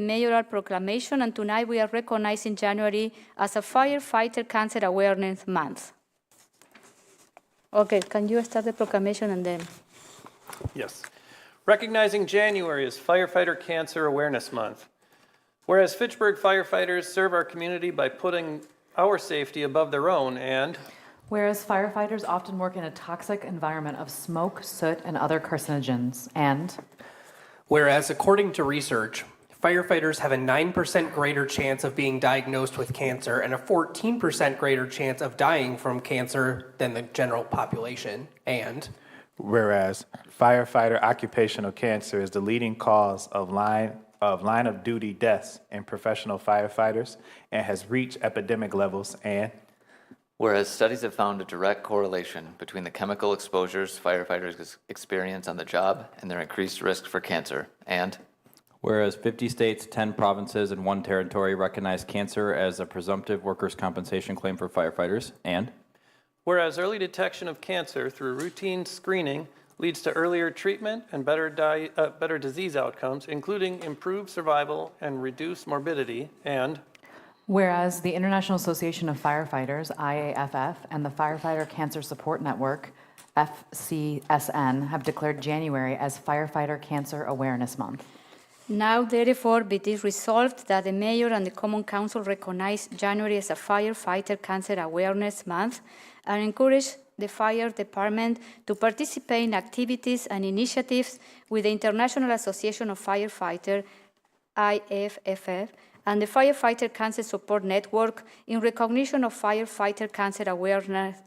mayoral proclamation, and tonight we are recognizing January as a Firefighter Cancer Awareness Month. Okay, can you start the proclamation and then? Yes. Recognizing January as Firefighter Cancer Awareness Month. Whereas Fitchburg firefighters serve our community by putting our safety above their own, and whereas firefighters often work in a toxic environment of smoke, soot, and other carcinogens, and whereas according to research, firefighters have a 9% greater chance of being diagnosed with cancer and a 14% greater chance of dying from cancer than the general population, and whereas firefighter occupational cancer is the leading cause of line of duty deaths in professional firefighters and has reached epidemic levels, and whereas studies have found a direct correlation between the chemical exposures firefighters experience on the job and their increased risk for cancer, and whereas 50 states, 10 provinces, and 1 territory recognize cancer as a presumptive workers' compensation claim for firefighters, and whereas early detection of cancer through routine screening leads to earlier treatment and better disease outcomes, including improved survival and reduced morbidity, and whereas the International Association of Firefighters, IAFF, and the Firefighter Cancer Support Network, FCSN, have declared January as Firefighter Cancer Awareness Month. Now, therefore, be it resolved that the Mayor and the Common Council recognize January as a Firefighter Cancer Awareness Month and encourage the Fire Department to participate in activities and initiatives with the International Association of Firefighters, IAFF, and the Firefighter Cancer Support Network in recognition of Firefighter Cancer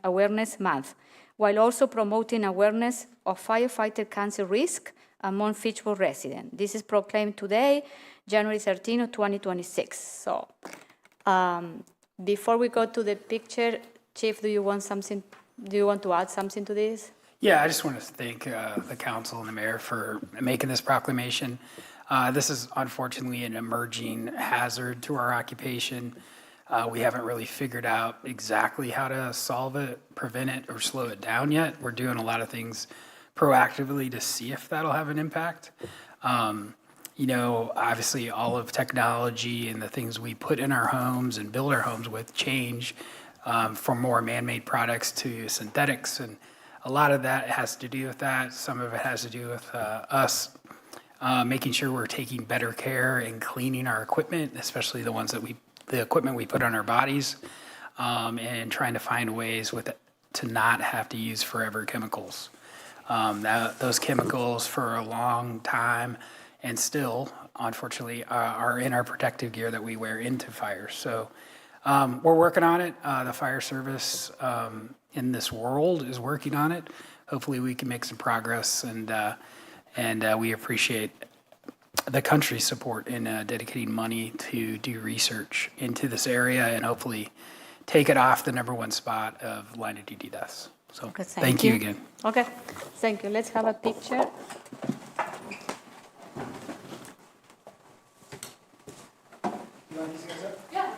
Awareness Month, while also promoting awareness of firefighter cancer risk among Fitchburg residents. This is proclaimed today, January 13 of 2026. So before we go to the picture, Chief, do you want to add something to this? Yeah, I just want to thank the council and the mayor for making this proclamation. This is unfortunately an emerging hazard to our occupation. We haven't really figured out exactly how to solve it, prevent it, or slow it down yet. We're doing a lot of things proactively to see if that'll have an impact. You know, obviously all of technology and the things we put in our homes and build our homes with change from more man-made products to synthetics, and a lot of that has to do with that. Some of it has to do with us making sure we're taking better care and cleaning our equipment, especially the equipment we put on our bodies, and trying to find ways to not have to use forever chemicals. Those chemicals for a long time and still, unfortunately, are in our protective gear that we wear into fires. So we're working on it. The fire service in this world is working on it. Hopefully we can make some progress, and we appreciate the country's support in dedicating money to do research into this area and hopefully take it off the #1 spot of line of duty deaths. So Okay, thank you again. Okay, thank you. Let's have a picture. Yeah.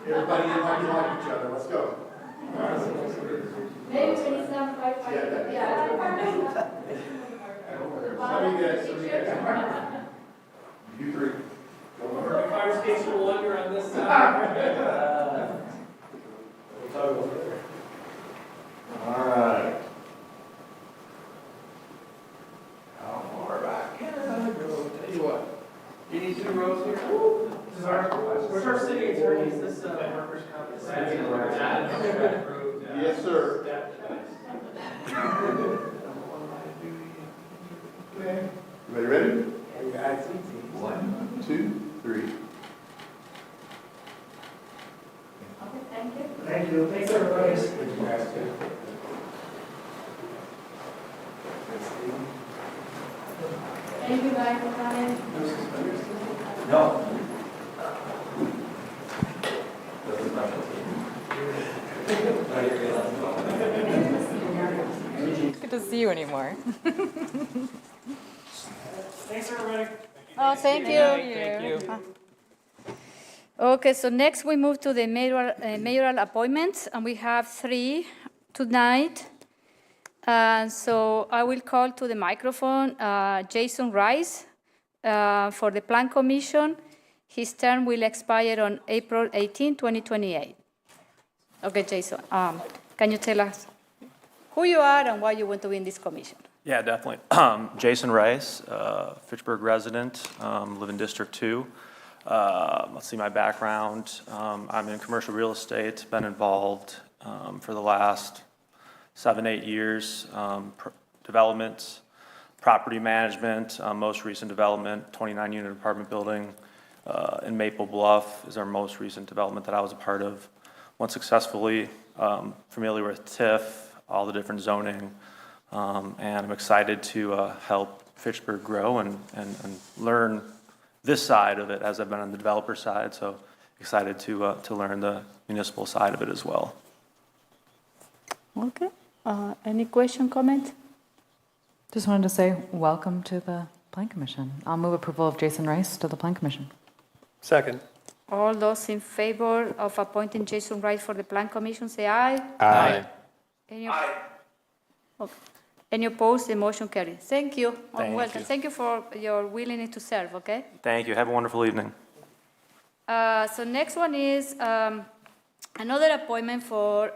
Everybody like each other. Let's go. Maybe we need some firefighter. Yeah. You three. fire station 1, you're on this side. All right. How far back can I go? Tell you what. You need 2 rows here. This is where's our city attorney? Is this workers' compensation? Yes, sir. Okay. Everybody ready? 1, 2, 3. Okay, thank you. Thank you. Thanks, everybody. Thank you guys for coming. No. It's good to see you anymore. Thanks, everybody. Oh, thank you. Thank you. Okay, so next we move to the mayoral appointments, and we have 3 tonight. So I will call to the microphone Jason Rice for the Plan Commission. His term will expire on April 18, 2028. Okay, Jason, can you tell us who you are and why you want to be in this commission? Yeah, definitely. Jason Rice, Fitchburg resident, live in District 2. Let's see my background. I'm in commercial real estate, been involved for the last 7-8 years. Development, property management, most recent development, 29-unit apartment building in Maple Bluff is our most recent development that I was a part of. Went successfully, familiar with TIF, all the different zoning, and I'm excited to help Fitchburg grow and learn this side of it as I've been on the developer side, so excited to learn the municipal side of it as well. Okay, any question, comment? Just wanted to say welcome to the Plan Commission. I'll move approval of Jason Rice to the Plan Commission. Second. All those in favor of appointing Jason Rice for the Plan Commission, say aye. Aye. Any opposed? The motion carries. Thank you. Thank Welcome. you. Thank you for your willingness to serve, okay? Thank you. Have a wonderful evening. So next one is another appointment for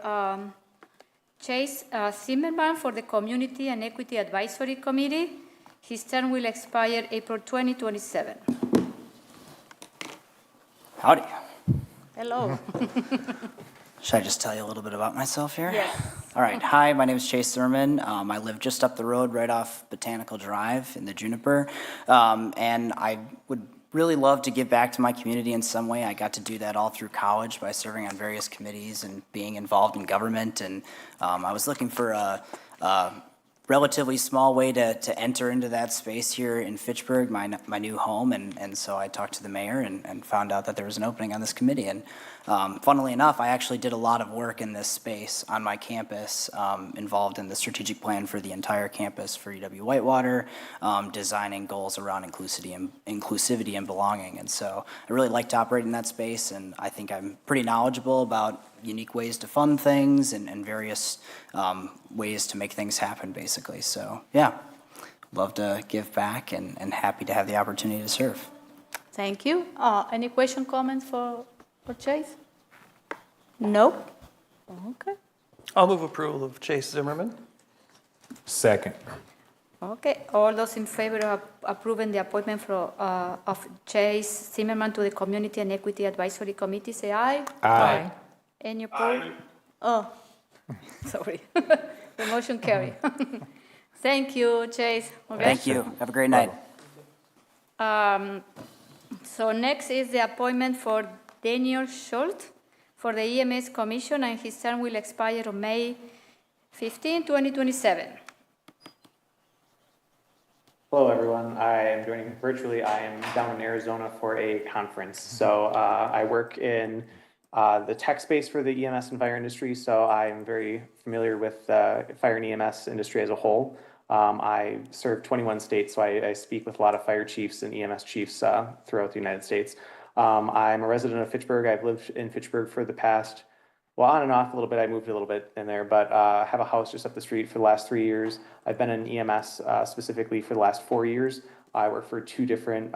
Chase Zimmerman for the Community and Equity Advisory Committee. His term will expire April 2027. Howdy. Hello. Should I just tell you a little bit about myself here? Yes. All right. Hi, my name is Chase Zimmerman. I live just up the road right off Botanical Drive in the Juniper. And I would really love to give back to my community in some way. I got to do that all through college by serving on various committees and being involved in government. And I was looking for a relatively small way to enter into that space here in Fitchburg, my new home, and so I talked to the mayor and found out that there was an opening on this committee. And funnily enough, I actually did a lot of work in this space on my campus, involved in the strategic plan for the entire campus for UW-Whitewater, designing goals around inclusivity and belonging. And so I really like to operate in that space, and I think I'm pretty knowledgeable about unique ways to fund things and various ways to make things happen, basically. So, yeah, love to give back and happy to have the opportunity to serve. Thank you. Any question, comments for Chase? No? Okay. I'll move approval of Chase Zimmerman. Second. Okay. All those in favor of approving the appointment of Chase Zimmerman to the Community and Equity Advisory Committee, say aye. Aye. Any opposed? Oh, sorry. The motion carry. Thank you, Chase. Okay. Thank you. Have a great night. So next is the appointment for Daniel Schultz for the EMS Commission, and his term will expire on May 15, 2027. Hello, everyone. I am joining virtually. I am down in Arizona for a conference. So I work in the tech space for the EMS and fire industry, so I'm very familiar with the fire and EMS industry as a whole. I serve 21 states, so I speak with a lot of fire chiefs and EMS chiefs throughout the United States. I'm a resident of Fitchburg. I've lived in Fitchburg for the past, well, on and off a little bit. I moved a little bit in there, but I have a house just up the street for the last 3 years. I've been in EMS specifically for the last 4 years. I work for 2 different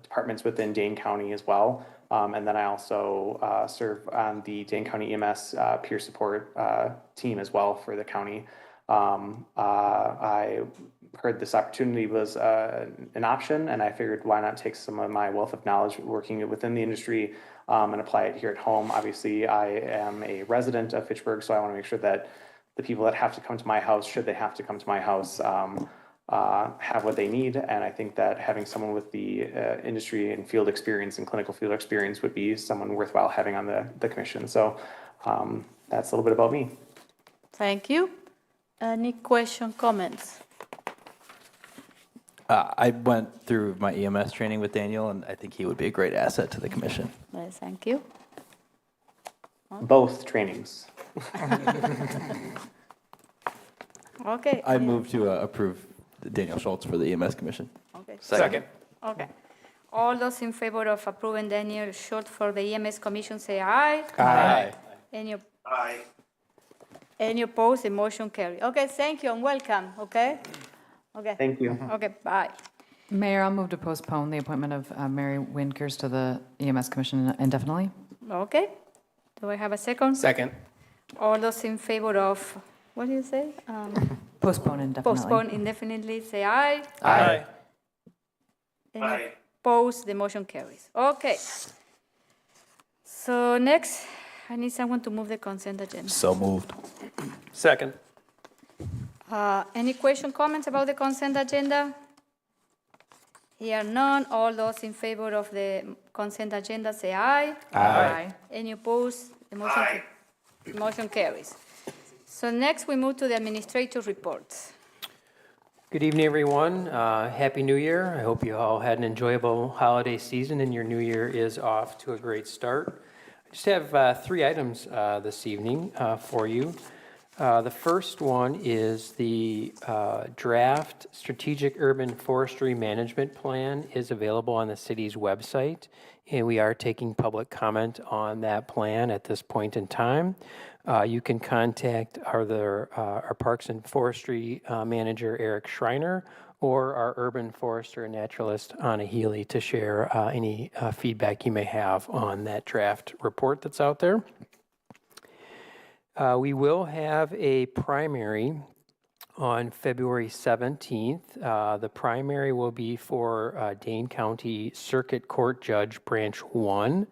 departments within Dane County as well. And then I also serve on the Dane County EMS peer support team as well for the county. I heard this opportunity was an option, and I figured why not take some of my wealth of knowledge working within the industry and apply it here at home. Obviously, I am a resident of Fitchburg, so I want to make sure that the people that have to come to my house, should they have to come to my house, have what they need. And I think that having someone with the industry and field experience and clinical field experience would be someone worthwhile having on the commission. So that's a little bit about me. Thank you. Any question, comments? I went through my EMS training with Daniel, and I think he would be a great asset to the commission. Yes, thank you. Both trainings. Okay. I move to approve Daniel Schultz for the EMS commission. Okay. Second. Okay. All those in favor of approving Daniel Schultz for the EMS Commission, say aye. Aye. Any opposed? The motion carried. Okay, thank you and welcome, okay? Okay. Thank you. Okay, bye. Mayor, I'll move to postpone the appointment of Mary Winkers to the EMS Commission indefinitely. Okay. Do I have a second? Second. All those in favor of, what do you say? Postpone indefinitely. Postpone indefinitely, say aye. Aye. Any opposed? The motion carries. Okay. So next, I need someone to move the consent agenda. So moved. Second. Any question, comments about the consent agenda? Here none. All those in favor of the consent agenda say aye. Aye. Any opposed? The motion carries. So next we move to the administrative reports. Good evening, everyone. Happy New Year. I hope you all had an enjoyable holiday season and your new year is off to a great start. I just have 3 items this evening for you. The first one is the draft Strategic Urban Forestry Management Plan is available on the city's website, and we are taking public comment on that plan at this point in time. You can contact our Parks and Forestry Manager, Eric Schreiner, or our Urban Forester and Naturalist, Anna Healy, to share any feedback you may have on that draft report that's out there. We will have a primary on February 17th. The primary will be for Dane County Circuit Court Judge Branch 1.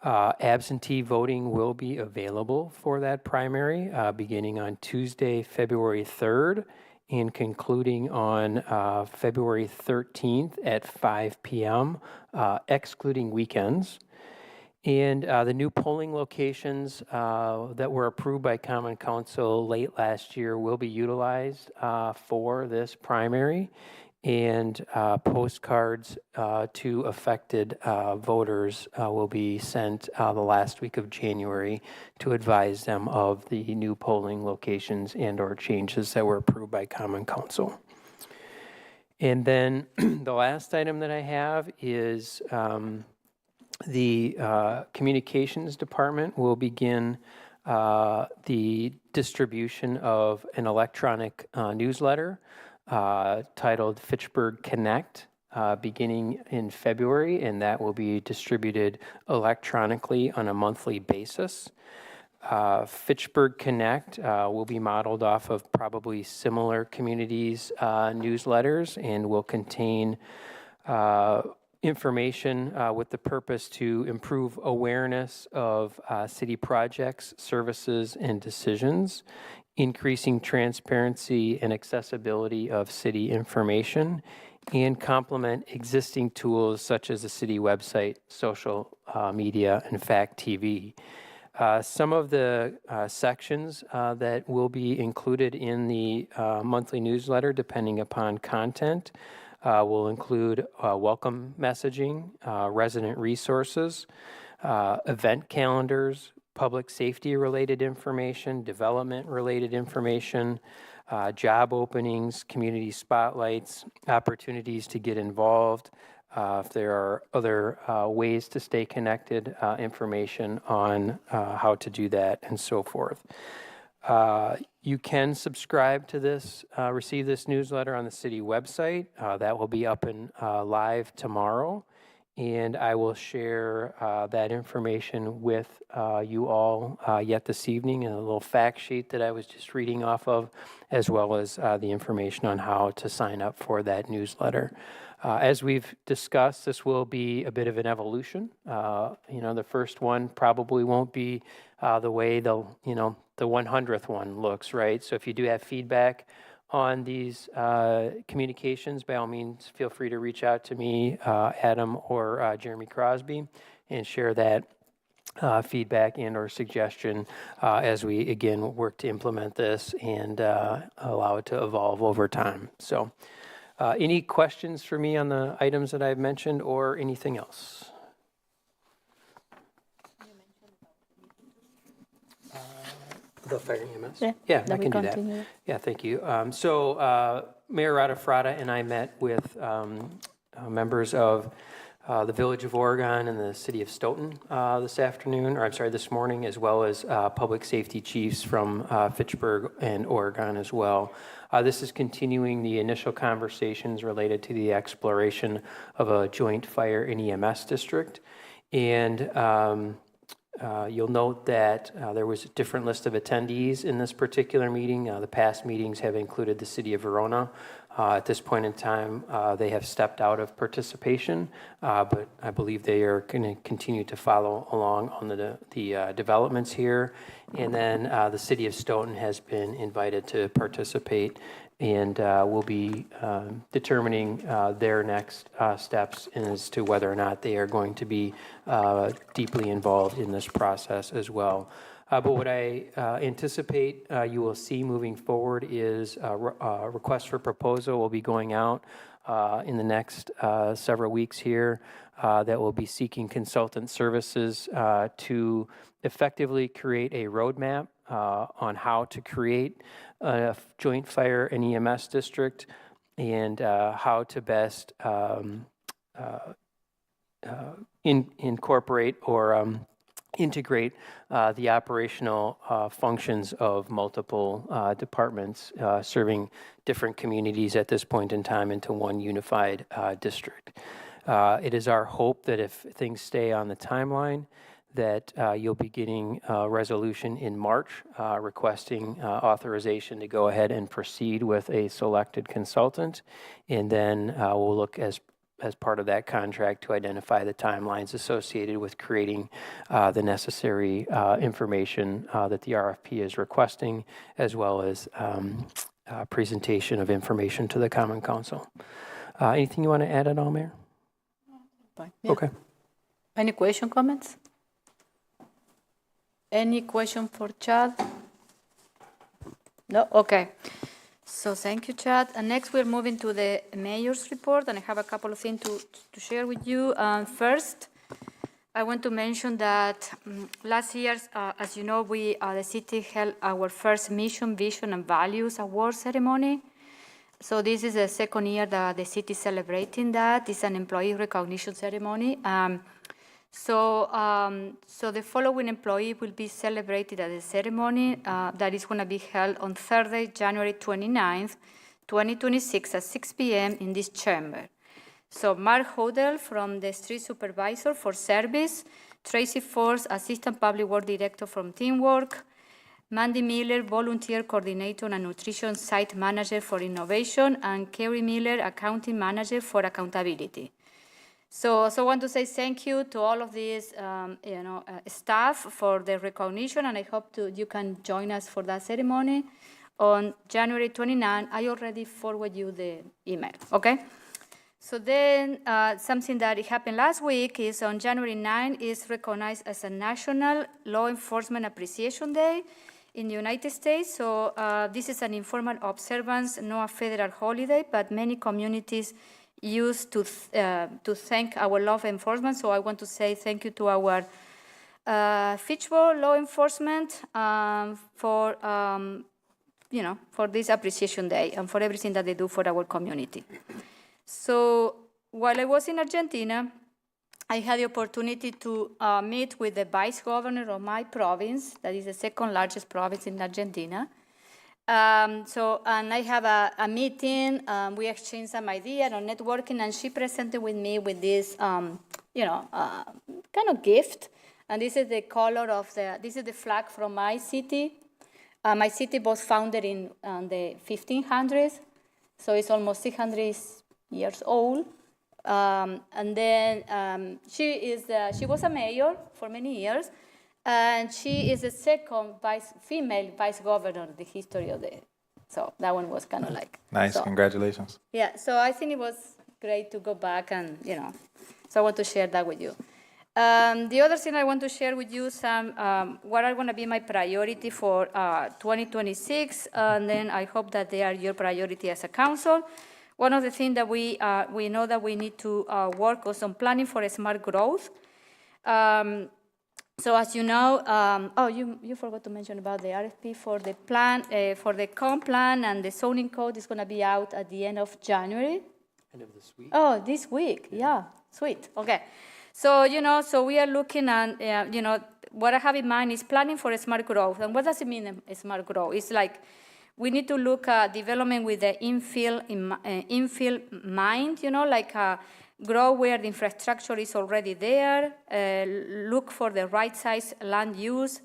Absentee voting will be available for that primary beginning on Tuesday, February 3rd, and concluding on February 13th at 5 p.m., excluding weekends. And the new polling locations that were approved by Common Council late last year will be utilized for this primary, and postcards to affected voters will be sent the last week of January to advise them of the new polling locations and or changes that were approved by Common Council. And then the last item that I have is the Communications Department will begin the distribution of an electronic newsletter titled Fitchburg Connect beginning in February, and that will be distributed electronically on a monthly basis. Fitchburg Connect will be modeled off of probably similar communities' newsletters and will contain information with the purpose to improve awareness of city projects, services, and decisions, increasing transparency and accessibility of city information, and complement existing tools such as the city website, social media, and FACTv. Some of the sections that will be included in the monthly newsletter, depending upon content, will include welcome messaging, resident resources, event calendars, public safety related information, development related information, job openings, community spotlights, opportunities to get involved. If there are other ways to stay connected, information on how to do that, and so forth. You can subscribe to this, receive this newsletter on the city website. That will be up and live tomorrow. And I will share that information with you all yet this evening in a little fact sheet that I was just reading off of, as well as the information on how to sign up for that newsletter. As we've discussed, this will be a bit of an evolution. The first one probably won't be the way the 100th one looks, right? So if you do have feedback on these communications, by all means, feel free to reach out to me, Adam, or Jeremy Crosby, and share that feedback and or suggestion as we, again, work to implement this and allow it to evolve over time. So any questions for me on the items that I've mentioned or anything else? The fire EMS? Yeah, I can do that. Yeah, thank you. So Mayor Radafrada and I met with members of the Village of Oregon and the City of Stoughton this morning, as well as public safety chiefs from Fitchburg and Oregon as well. This is continuing the initial conversations related to the exploration of a joint fire and EMS district. And you'll note that there was a different list of attendees in this particular meeting. The past meetings have included the City of Verona. At this point in time, they have stepped out of participation, but I believe they are going to continue to follow along on the developments here. And then the City of Stoughton has been invited to participate, and will be determining their next steps as to whether or not they are going to be deeply involved in this process as well. But what I anticipate you will see moving forward is a request for proposal will be going out in the next several weeks here that will be seeking consultant services to effectively create a roadmap on how to create a joint fire and EMS district, and how to best incorporate or integrate the operational functions of multiple departments serving different communities at this point in time into one unified district. It is our hope that if things stay on the timeline, that you'll be getting a resolution in March requesting authorization to go ahead and proceed with a selected consultant, and then we'll look as part of that contract to identify the timelines associated with creating the necessary information that the RFP is requesting, as well as presentation of information to the Common Council. Anything you want to add at all, Mayor? Fine. Yeah. Okay. Any question, comments? Any question for Chad? No? Okay. So thank you, Chad. And next we're moving to the mayor's report, and I have a couple of things to share with you. First, I want to mention that last year, as you know, the city held our first Mission, Vision, and Values Award ceremony. So this is the second year that the city is celebrating that. It's an employee recognition ceremony. So the following employee will be celebrated at the ceremony that is going to be held on Thursday, January 29th, 2026 at 6 p.m. in this chamber. So Mark Hodel from the Street Supervisor for Service, Tracy Force, Assistant Public Work Director from Teamwork, Mandy Miller, Volunteer Coordinator and Nutrition Site Manager for Innovation, and Kerry Miller, Accounting Manager for Accountability. So I want to say thank you to all of these staff for the recognition, and I hope you can join us for that ceremony on January 29. I already forwarded you the email, okay? So then something that happened last week is on January 9 is recognized as a National Law Enforcement Appreciation Day in the United States. So this is an informal observance, not a federal holiday, but many communities used to thank our law enforcement. So I want to say thank you to our Fitchburg law enforcement for this appreciation day and for everything that they do for our community. So while I was in Argentina, I had the opportunity to meet with the vice governor of my province, that is the second largest province in Argentina. And I have a meeting, we exchanged some ideas on networking, and she presented with me with this, kind of gift. And this is the color of this is the flag from my city. My city was founded in the 1500s, so it's almost 600 years old. And then she was a mayor for many years. And she is the second female vice governor in the history of so that one was kind of like. Nice, so, congratulations. Yeah, so I think it was great to go back and, so I want to share that with you. The other thing I want to share with you some what are going to be my priority for 2026, and then I hope that they are your priority as a council. One of the things that we know that we need to work on planning for a smart growth. So as you know, you forgot to mention about the RFP for the plan, for the comp plan and the zoning code is going to be out at the end of January. End of this week? Oh, this week, yeah, sweet, okay. So, so we are looking at, what I have in mind is planning for a smart growth. And what does it mean, a smart growth? It's like we need to look at development with the infill mind, like grow where the infrastructure is already there, look for the right size land use,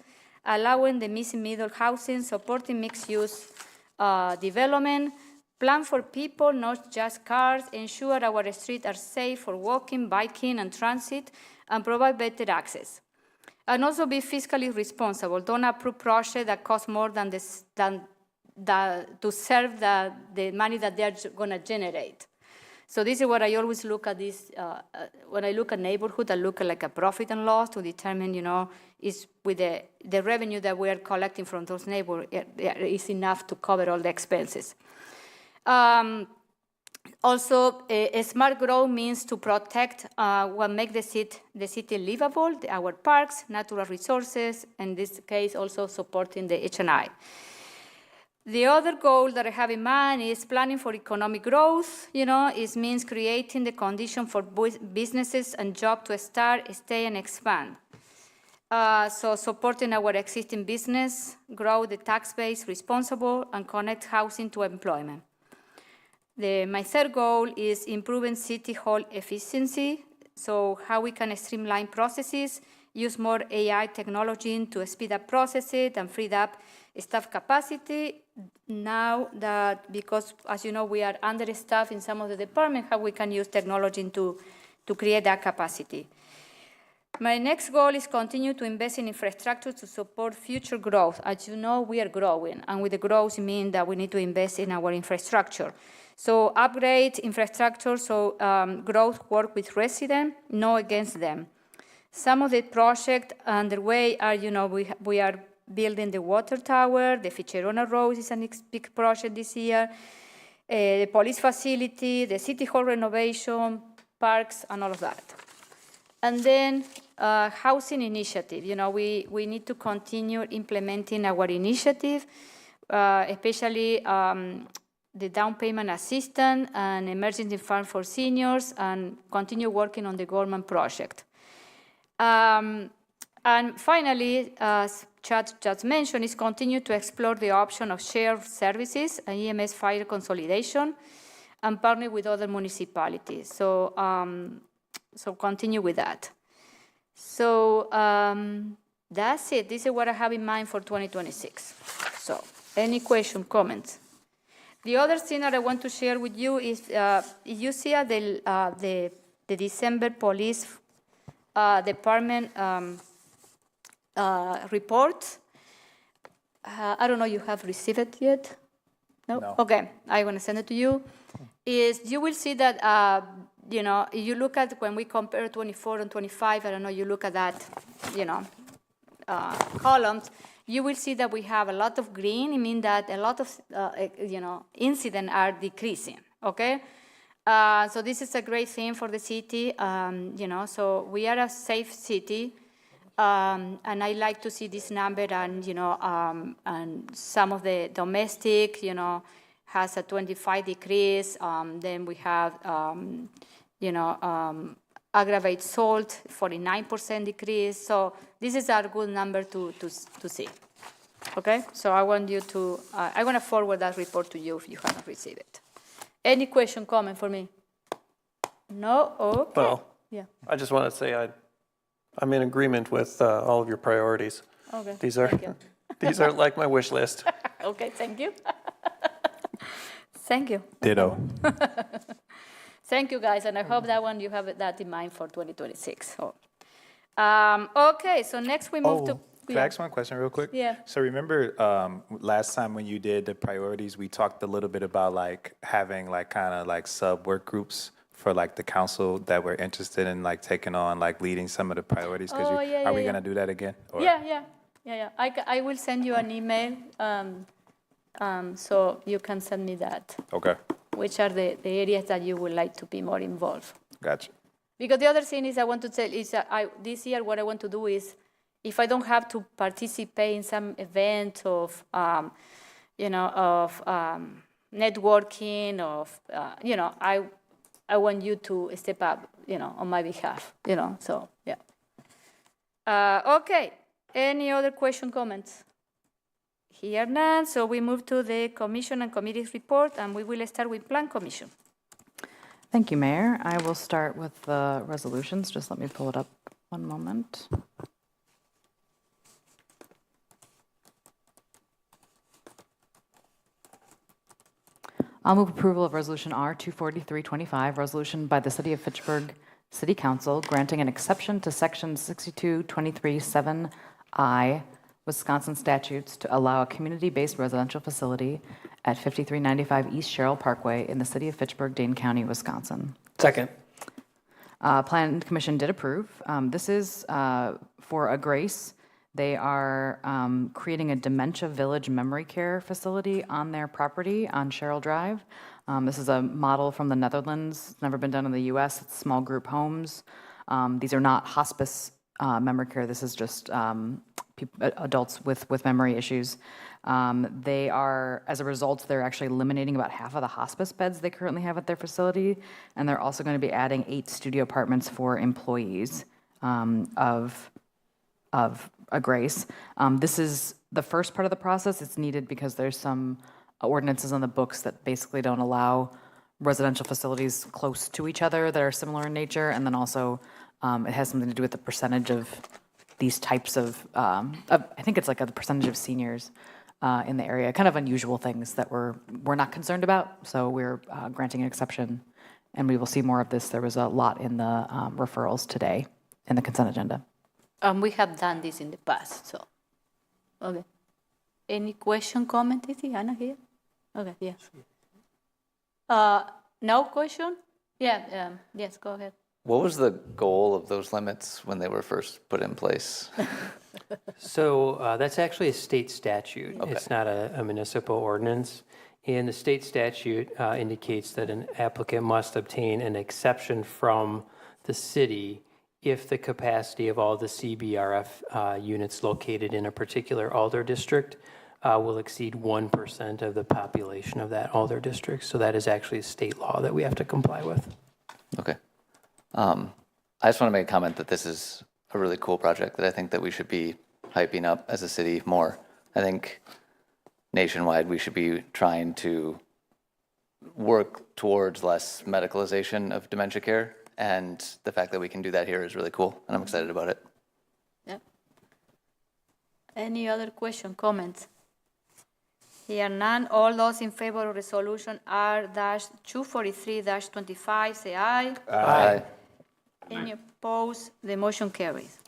allowing the missing middle housing, supporting mixed use development, plan for people, not just cars, ensure our streets are safe for walking, biking, and transit, and provide better access. And also be fiscally responsible. Don't approve projects that cost more than to serve the money that they're going to generate. So this is what I always look at this, when I look at neighborhood, I look at like a profit and loss to determine, is with the revenue that we are collecting from those neighborhoods is enough to cover all the expenses. Also, a smart growth means to protect what makes the city livable, our parks, natural resources, in this case also supporting the H&I. The other goal that I have in mind is planning for economic growth. It means creating the condition for businesses and jobs to start, stay, and expand. So supporting our existing business, grow the tax base responsible, and connect housing to employment. My third goal is improving city hall efficiency. So how we can streamline processes, use more AI technology to speed up processes and free up staff capacity. Now that, because as you know, we are understaffed in some of the departments, how we can use technology to create that capacity. My next goal is continue to invest in infrastructure to support future growth. As you know, we are growing, and with the growth, it means that we need to invest in our infrastructure. So upgrade infrastructure, so growth work with residents, not against them. Some of the projects underway are, we are building the water tower, the Ficherona Road is a big project this year, the police facility, the city hall renovation, parks, and all of that. And then housing initiative. We need to continue implementing our initiative, especially the down payment assistance and emergency fund for seniors, and continue working on the government project. And finally, as Chad just mentioned, is continue to explore the option of shared services and EMS fire consolidation and partner with other municipalities. So, so continue with that. So that's it. This is what I have in mind for 2026. So any question, comments? The other thing that I want to share with you is you see the December police department report. I don't know, you have received it yet? No? Okay, I'm going to send it to you. You will see that, you look at when we compare 24 and 25, I don't know, you look at that, columns, you will see that we have a lot of green. It means that a lot of, incidents are decreasing, okay? So this is a great thing for the city, so we are a safe city, and I like to see this number, and, and some of the domestic, has a 25 decrease, then we have, aggravated assault, 49% decrease. So this is a good number to see. Okay, so I want you to, I want to forward that report to you if you haven't received it. Any question, comment for me? No? Okay. Well, yeah. I just want to say I'm in agreement with all of your priorities. Okay. These are like my wish list. Okay, thank you. Thank you. Ditto. Thank you, guys, and I hope that one you have that in mind for 2026. So, okay, so next we move to. Can I ask one question real quick? Yeah. So remember last time when you did the priorities, we talked a little bit about having kind of sub work groups for the council that were interested in taking on leading some of the priorities. Are we gonna do that again? Or? Yeah. I will send you an email, so you can send me that. Okay. Which are the areas that you would like to be more involved. Gotcha. Because the other thing is I want to tell is this year what I want to do is if I don't have to participate in some event of, networking, I want you to step up, on my behalf, so, yeah. Okay, any other question, comments? Here none, so we move to the commission and committees report, and we will start with Plan Commission. Thank you, Mayor. I will start with the resolutions. Just let me pull it up one moment. I'll move approval of Resolution R 24325, resolution by the City of Fitchburg City Council granting an exception to Section 6223(7)I Wisconsin statutes to allow a community-based residential facility at 5395 East Sherrill Parkway in the City of Fitchburg, Dane County, Wisconsin. Second. Plan Commission did approve. This is for a grace. They are creating a dementia village memory care facility on their property on Sherrill Drive. This is a model from the Netherlands. It's never been done in the U.S. It's small group homes. These are not hospice memory care. This is just adults with memory issues. They are, as a result, they're actually eliminating about half of the hospice beds they currently have at their facility, and they're also going to be adding 8 studio apartments for employees of a grace. This is the first part of the process. It's needed because there's some ordinances on the books that basically don't allow residential facilities close to each other that are similar in nature, and then also it has something to do with the percentage of these types of I think it's like the percentage of seniors in the area. Kind of unusual things that we're not concerned about, so we're granting an exception, and we will see more of this. There was a lot in the referrals today in the consent agenda. We have done this in the past, so, okay. Any question, comment, is Anna here? Okay, yeah. No question? Yeah, yes, go ahead. What was the goal of those limits when they were first put in place? So that's actually a state statute. Okay. It's not a municipal ordinance. And the state statute indicates that an applicant must obtain an exception from the city if the capacity of all the CBRF units located in a particular Alder district will exceed 1% of the population of that Alder district. So that is actually a state law that we have to comply with. Okay. I just want to make a comment that this is a really cool project that I think that we should be hyping up as a city more. I think nationwide we should be trying to work towards less medicalization of dementia care, and the fact that we can do that here is really cool, and I'm excited about it. Yeah. Any other question, comments? Here none. All those in favor of resolution R-243-25, say aye. Aye. Any opposed? The motion carries.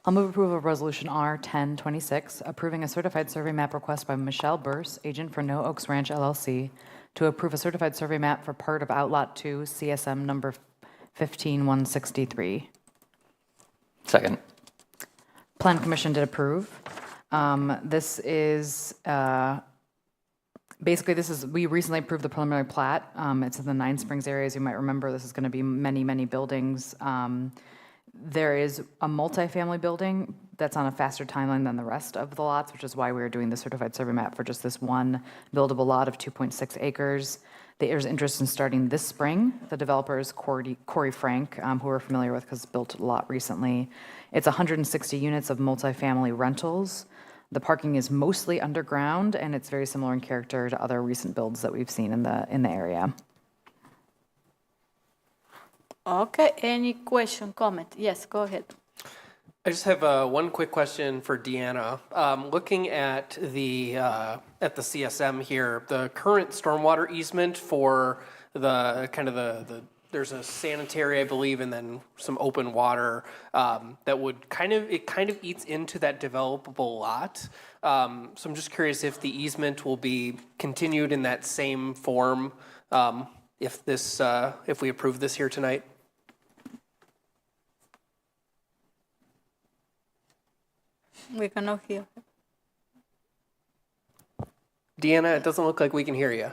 I'll move approval of Resolution R-1026, approving a certified survey map request by Michelle Burse, agent for No Oaks Ranch LLC, to approve a certified survey map for part of Outlot 2, CSM number 15163. Second. Plan Commission did approve. This is, basically, we recently approved the preliminary plat. It's in the Nine Springs area. As you might remember, this is going to be many, many buildings. There is a multifamily building that's on a faster timeline than the rest of the lots, which is why we're doing the certified survey map for just this one buildable lot of 2.6 acres. There's interest in starting this spring. The developer is Corey Frank, who we're familiar with because built a lot recently. It's 160 units of multifamily rentals. The parking is mostly underground, and it's very similar in character to other recent builds that we've seen in the area. Okay, any question, comment? Yes, go ahead. I just have one quick question for Deanna. Looking at the CSM here, the current stormwater easement for the there's a sanitary, I believe, and then some open water that would kind of eats into that developable lot. So I'm just curious if the easement will be continued in that same form if we approve this here tonight. We cannot hear. Deanna, it doesn't look like we can hear you.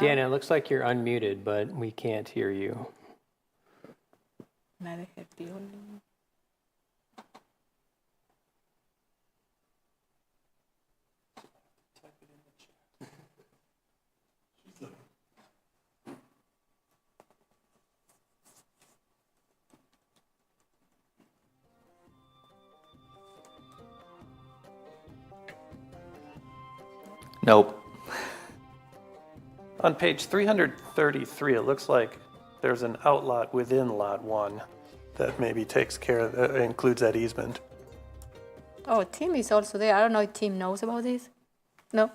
Deanna, it looks like you're unmuted, but we can't hear you. Nope. On page 333, it looks like there's an outlot within Lot 1 that maybe takes care of, includes that easement. Oh, Tim is also there. I don't know if Tim knows about this. No?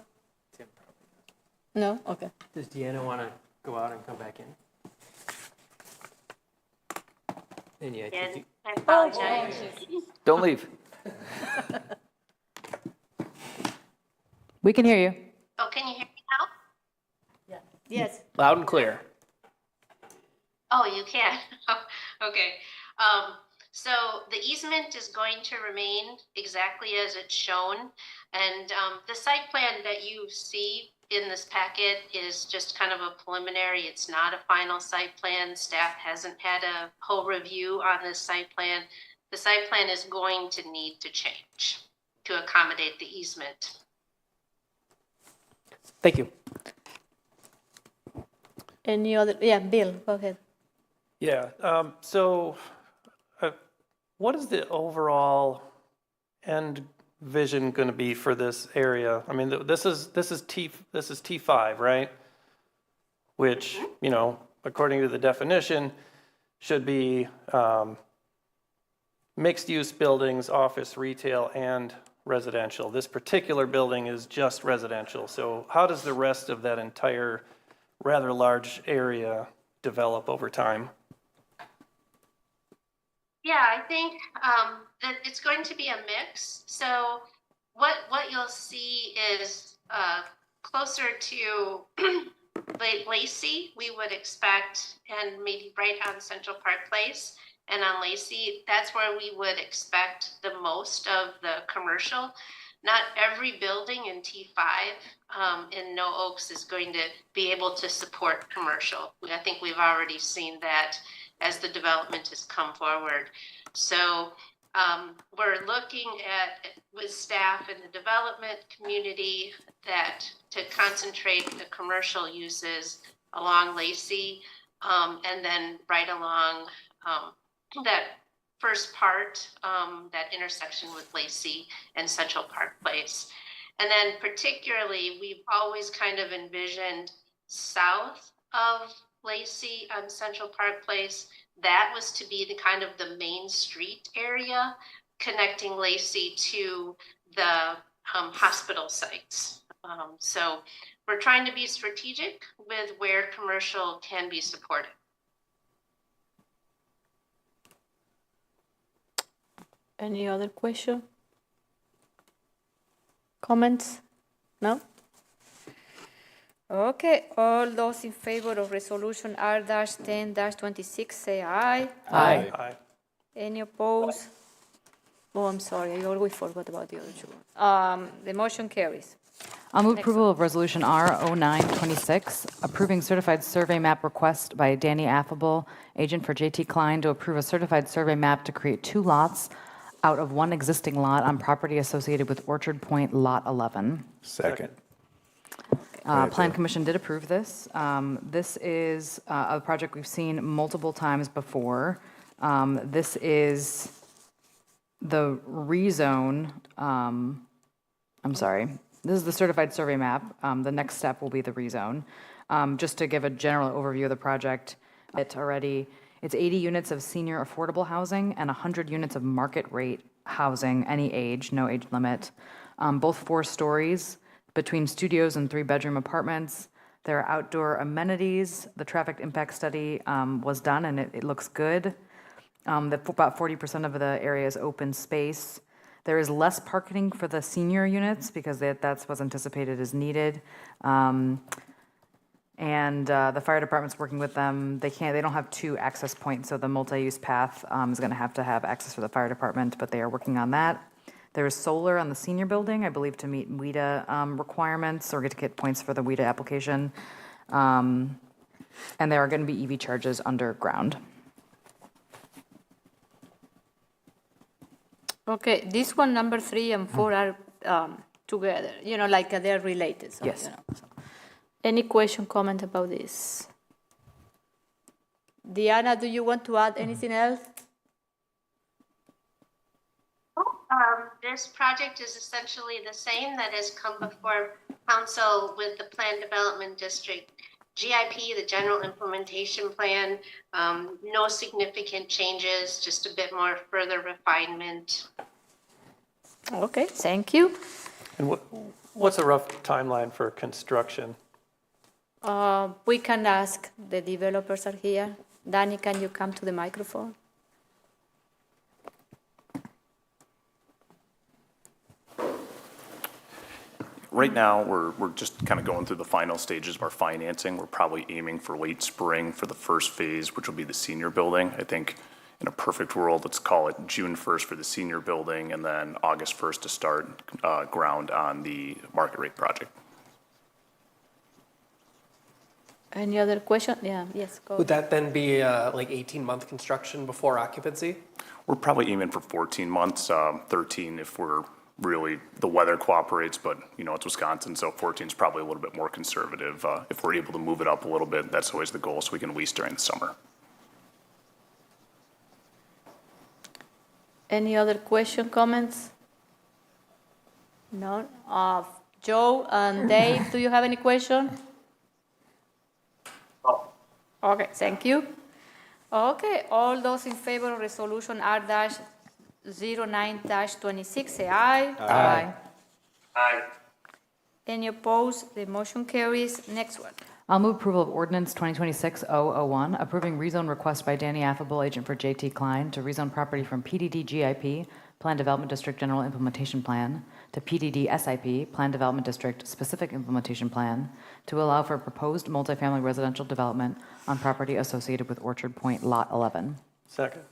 No? Okay. Does Deanna want to go out and come back in? And yeah, And I apologize. Don't leave. We can hear you. Oh, can you hear me now? Yes. Loud and clear. Oh, you can. Okay. So the easement is going to remain exactly as it's shown. And the site plan that you see in this packet is just kind of a preliminary. It's not a final site plan. Staff hasn't had a whole review on this site plan. The site plan is going to need to change to accommodate the easement. Thank you. Any other? Yeah, Bill, go ahead. Yeah, what is the overall end vision going to be for this area? I mean, this is T5, right? Which, you know, according to the definition, should be mixed-use buildings, office, retail, and residential. This particular building is just residential. So how does the rest of that entire rather large area develop over time? Yeah, I think that it's going to be a mix. So what you'll see is closer to Lacey, we would expect, and maybe right on Central Park Place. And on Lacey, that's where we would expect the most of the commercial. Not every building in T5 in No Oaks is going to be able to support commercial. I think we've already seen that as the development has come forward. So we're looking at, with staff in the development community, that to concentrate the commercial uses along Lacey and then right along that first part, that intersection with Lacey and Central Park Place. And then particularly, we've always kind of envisioned south of Lacey on Central Park Place. That was to be the kind of the main street area connecting Lacey to the hospital sites. So we're trying to be strategic with where commercial can be supported. Any other question? Comments? No? Okay, all those in favor of resolution R-10-26 say aye. Aye. Aye. Any opposed? Oh, I'm sorry, I always forgot about the other two. The motion carries. I'll move approval of Resolution R-09-26, approving certified survey map request by Danny Affable, agent for JT Klein, to approve a certified survey map to create 2 lots out of 1 existing lot on property associated with Orchard Point Lot 11. Second. Plan Commission did approve this. This is a project we've seen multiple times before. This is the rezone, I'm sorry, this is the certified survey map. The next step will be the rezone. Just to give a general overview of the project, it's 80 units of senior affordable housing and 100 units of market rate housing, any age, no age limit. Both 4 stories, between studios and 3-bedroom apartments. There are outdoor amenities. The traffic impact study was done and it looks good. About 40% of the area is open space. There is less parking for the senior units because that's what's anticipated is needed. And the fire department's working with them. They don't have 2 access points, so the multi-use path is going to have access for the fire department, but they are working on that. There is solar on the senior building, I believe, to meet WIDA requirements or to get points for the WIDA application. And there are going to be EV charges underground. Okay, this one, number 3 and 4 are together, like they're related. So, Yes. So. Any question, comment about this? Diana, do you want to add anything else? This project is essentially the same that has come before council with the Plan Development District. GIP, the General Implementation Plan, no significant changes, just a bit more further refinement. Okay, thank you. And what's a rough timeline for construction? We can ask, the developers are here. Danny, can you come to the microphone? Right now, we're just kind of going through the final stages of our financing. We're probably aiming for late spring for the first phase, which will be the senior building. I think in a perfect world, let's call it June 1st for the senior building and then August 1st to start ground on the market rate project. Any other question? Yeah, yes, go. Would that then be like 18-month construction before occupancy? We're probably aiming for 14 months, 13 if we're really, the weather cooperates, but you know, it's Wisconsin, so 14 is probably a little bit more conservative. If we're able to move it up a little bit, that's always the goal, so we can lease during the summer. Any other question, comments? No? Joe and Dave, do you have any question? No. Okay, thank you. Okay, all those in favor of resolution R-09-26, say aye. Aye. Aye. Any opposed? The motion carries. Next one. I'll move approval of ordinance 2026-001, approving rezone request by Danny Affable, agent for JT Klein, to rezone property from PDD GIP, Plan Development District General Implementation Plan, to PDD SIP, Plan Development District Specific Implementation Plan, to allow for proposed multifamily residential development on property associated with Orchard Point Lot 11. Second.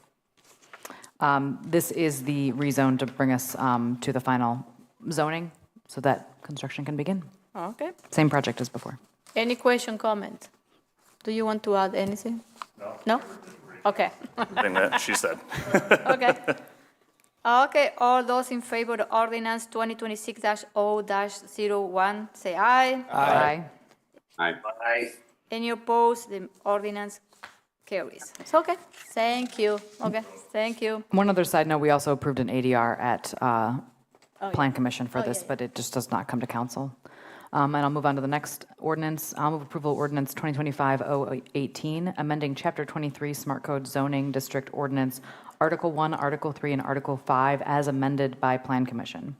This is the rezone to bring us to the final zoning so that construction can begin. Okay. Same project as before. Any question, comment? Do you want to add anything? No. No? Okay. Everything that she said. Okay. Okay, all those in favor of ordinance 2026-0-01, say aye. Aye. Aye. Aye. Any opposed? The ordinance carries. It's okay. Thank you. Okay, thank you. One other side note, we also approved an ADR at Plan Commission for this, yeah. but it just does not come to council. And I'll move on to the next ordinance. I'll move approval of ordinance 2025-018, amending Chapter 23 Smart Code Zoning District Ordinance, Article 1, Article 3, and Article 5 as amended by Plan Commission.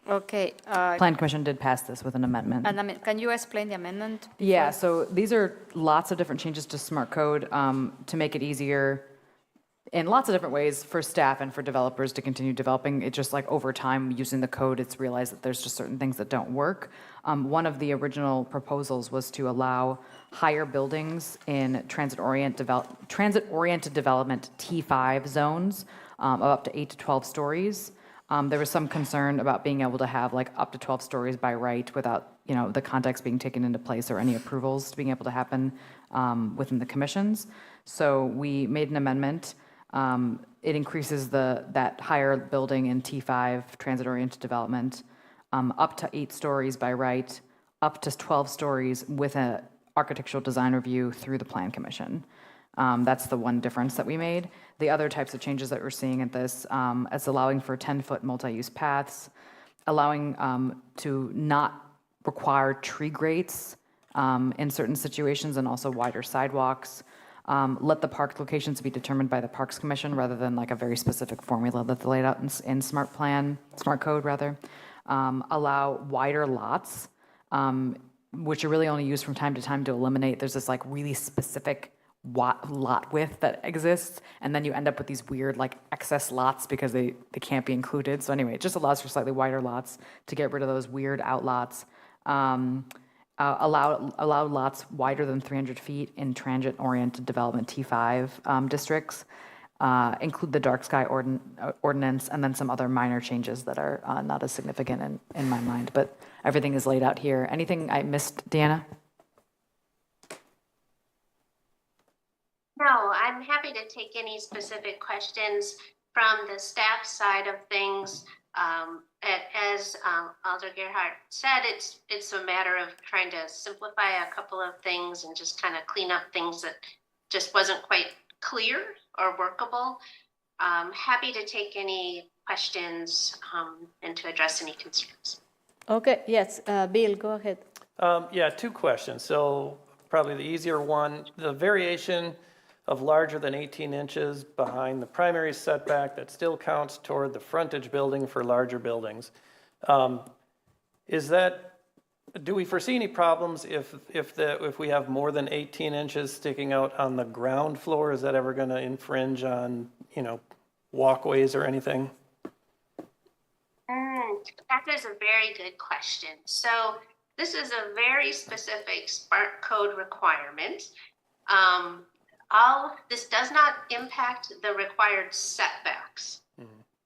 Okay. Plan Commission did pass this with an amendment. And can you explain the amendment? Yeah, so these are lots of different changes to Smart Code to make it easier in lots of different ways for staff and for developers to continue developing. It just like over time using the code, it's realized that there's just certain things that don't work. One of the original proposals was to allow higher buildings in transit-oriented development T5 zones of up to 8 to 12 stories. There was some concern about being able to have like up to 12 stories by right without, you know, the context being taken into place or any approvals being able to happen within the commissions. So we made an amendment. It increases that higher building in T5 transit-oriented development up to 8 stories by right, up to 12 stories with an architectural design review through the Plan Commission. That's the one difference that we made. The other types of changes that we're seeing at this, it's allowing for 10-foot multi-use paths, allowing to not require tree grates in certain situations, and also wider sidewalks. Let the park locations be determined by the Parks Commission rather than like a very specific formula that's laid out in Smart Code rather. Allow wider lots, which are really only used from time to time to eliminate, there's this like really specific lot width that exists, and then you end up with these weird like excess lots because they can't be included. So anyway, it just allows for slightly wider lots to get rid of those weird outlots. Allow lots wider than 300 feet in transit-oriented development T5 districts. Include the dark sky ordinance, and then some other minor changes that are not as significant in my mind. But everything is laid out here. Anything I missed, Deanna? No, I'm happy to take any specific questions from the staff side of things. As Alder Gerhardt said, it's a matter of trying to simplify a couple of things and just kind of clean up things that just wasn't quite clear or workable. Happy to take any questions and to address any concerns. Okay, yes, Bill, go ahead. Yeah, two questions. So probably the easier one, the variation of larger than 18 inches behind the primary setback that still counts toward the frontage building for larger buildings. Do we foresee any problems if we have more than 18 inches sticking out on the ground floor? Is that ever going to infringe on, walkways or anything? That is a very good question. So this is a very specific Smart Code requirement. This does not impact the required setbacks.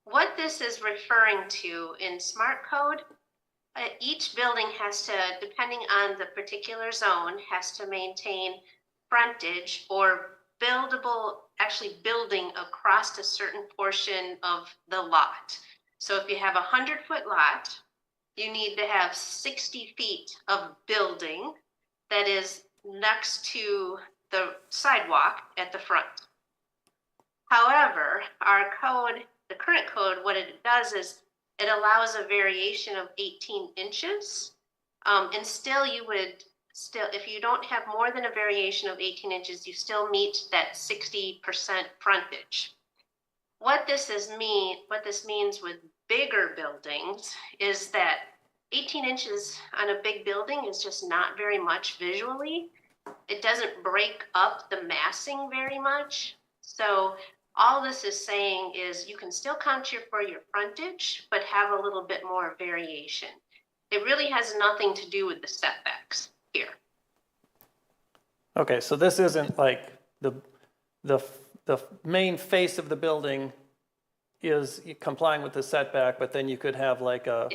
What this is referring to in Smart Code, each building has to, depending on the particular zone, has to maintain frontage or actually building across a certain portion of the lot. So if you have a 100-foot lot, you need to have 60 feet of building that is next to the sidewalk at the front. However, our code, the current code, what it does is it allows a variation of 18 inches. And still if you don't have more than a variation of 18 inches, you still meet that 60% frontage. What this means with bigger buildings is that 18 inches on a big building is just not very much visually. It doesn't break up the massing very much. So all this is saying is you can still count for your frontage, but have a little bit more variation. It really has nothing to do with the setbacks here. Okay, so this isn't like the main face of the building is complying with the setback, but then you could have like a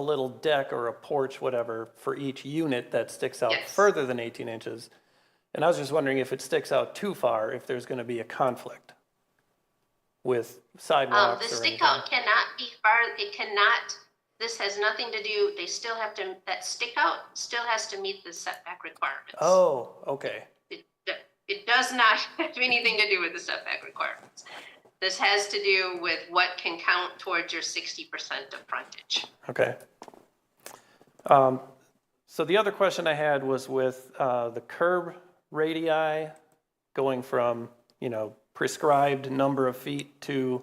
little deck or a porch, whatever, for each unit that sticks out further than 18 inches. And I was just wondering if it sticks out too far, if there's going to be a conflict with sidewalks. The or stick anything. out cannot be far. It cannot. This has nothing to do. They still have to. That stick out still has to meet the setback requirements. Oh, okay. It does not have anything to do with the setback requirements. This has to do with what can count towards your 60% of frontage. Okay. So the other question I had was with the curb radii going from, prescribed number of feet to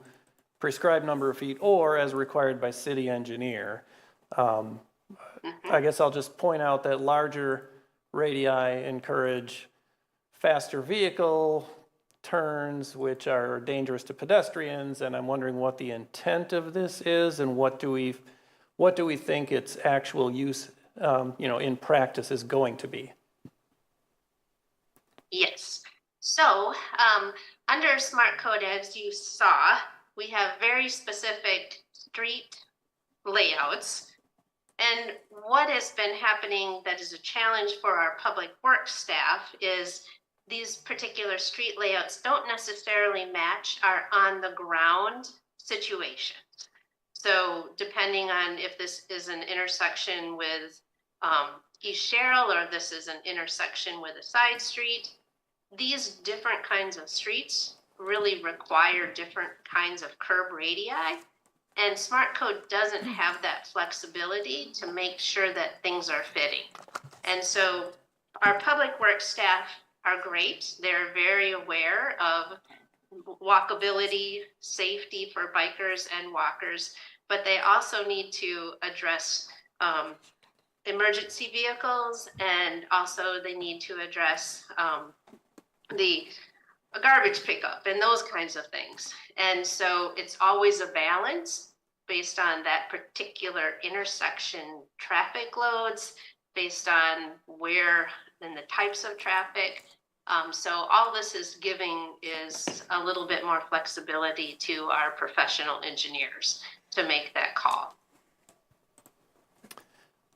prescribed number of feet or as required by city engineer. I guess I'll just point out that larger radii encourage faster vehicle turns, which are dangerous to pedestrians, and I'm wondering what the intent of this is and what do we think its actual use, in practice is going to be? Yes. So under Smart Code, as you saw, we have very specific street layouts. And what has been happening that is a challenge for our public works staff is these particular street layouts don't necessarily match our on-the-ground situations. So depending on if this is an intersection with East Sherrill or this is an intersection with a side street, these different kinds of streets really require different kinds of curb radii. And Smart Code doesn't have that flexibility to make sure that things are fitting. And so our public works staff are great. They're very aware of walkability, safety for bikers and walkers, but they also need to address emergency vehicles, and also they need to address the garbage pickup and those kinds of things. And so it's always a balance based on that particular intersection traffic loads, based on where and the types of traffic. So all this is giving is a little bit more flexibility to our professional engineers to make that call.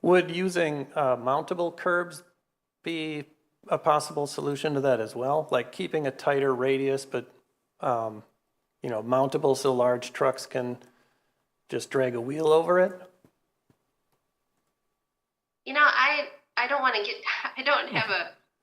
Would using mountable curbs be a possible solution to that as well? Like keeping a tighter radius, but mountable so large trucks can just drag a wheel over it? I don't want to get, I don't have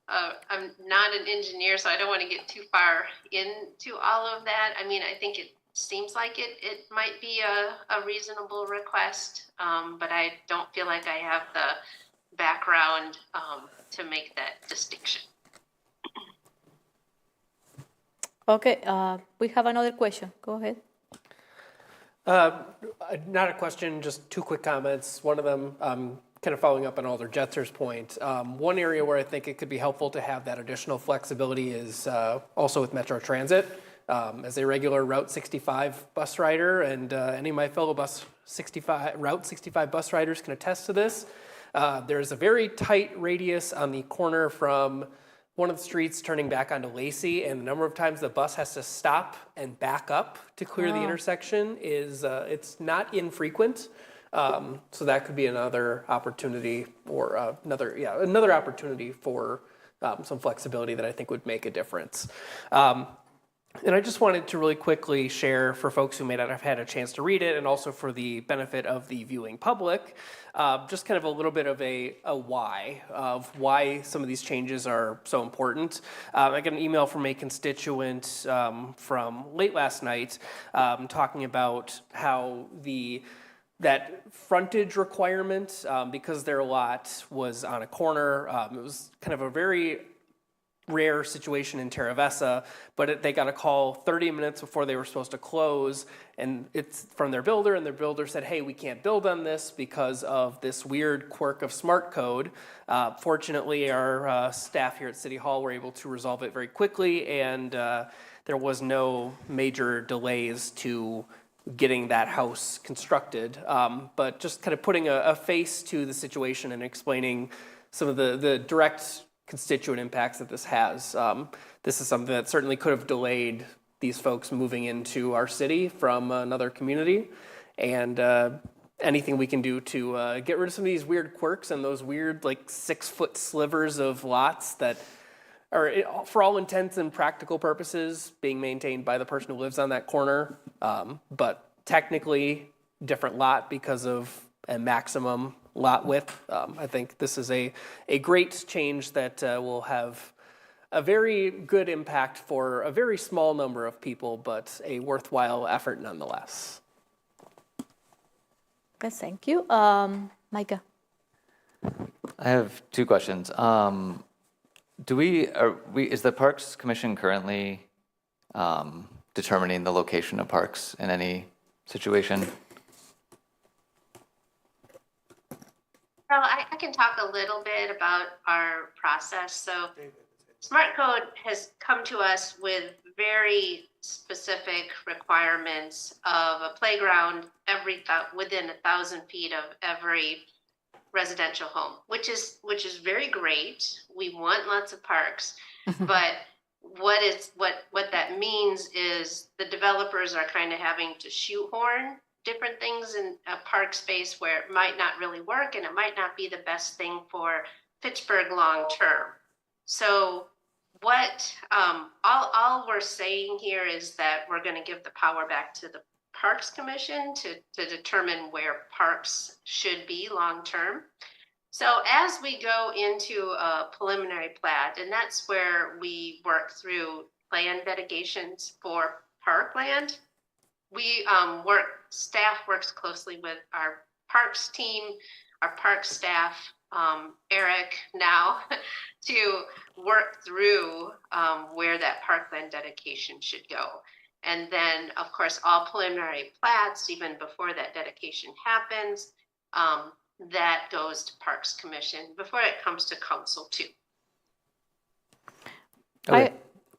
I'm not an engineer, so I don't want to get too far into all of that. I mean, I think seems like it might be a reasonable request, but I don't feel like I have the background to make that distinction. Okay, we have another question. Go ahead. Not a question, just two quick comments. One of them, kind of following up on Alder Jetzer's point. One area where I think it could be helpful to have that additional flexibility is also with Metro Transit. As a regular Route 65 bus rider, and any of my fellow Route 65 bus riders can attest to this, there's a very tight radius on the corner from one of the streets turning back onto Lacey, and the number of times the bus has to stop and back up to clear the intersection is it's not infrequent. So that could be another opportunity, or another opportunity for some flexibility that I think would make a difference. And I just wanted to really quickly share for folks who may not have had a chance to read it, and also for the benefit of the viewing public, just kind of a little bit of a why of why some of these changes are so important. I got an email from a constituent from late last night talking about how that frontage requirement, because their lot was on a corner, it was kind of a very rare situation in Terra Vesa, but they got a call 30 minutes before they were supposed to close, and it's from their builder, and their builder said, hey, we can't build on this because of this weird quirk of smart code. Fortunately, our staff here at City Hall were able to resolve it very quickly, and there was no major delays to getting that house constructed. But just kind of putting a face to the situation and explaining some of the direct constituent impacts that this has. This is something that certainly could have delayed these folks moving into our city from another community. And anything we can do to get rid of some of these weird quirks and those weird 6-foot slivers of lots that are, for all intents and practical purposes, being maintained by the person who lives on that corner, but technically different lot because of a maximum lot width. I think this is a great change that will have a very good impact for a very small number of people, but a worthwhile effort nonetheless. Okay, thank you. Micah. I have two questions. Is the Parks Commission currently determining the location of parks in any situation? Well, I can talk a little bit about our process. So Smart Code has come to us with very specific requirements of a playground within 1,000 feet of every residential home, which is very great. We want lots of parks, but what that means is the developers are kind of having to shoehorn different things in a park space where it might not really work, and it might not be the best thing for Fitchburg long term. So what all we're saying here is that we're going to give the power back to the Parks Commission to determine where parks should be long term. So as we go into a preliminary plat, and that's where we work through land dedications for parkland, staff works closely with our parks team, our park staff, Eric now, to work through where that parkland dedication should go. And then, of course, all preliminary plats, even before that dedication happens, that goes to Parks Commission before it comes to council too. Okay,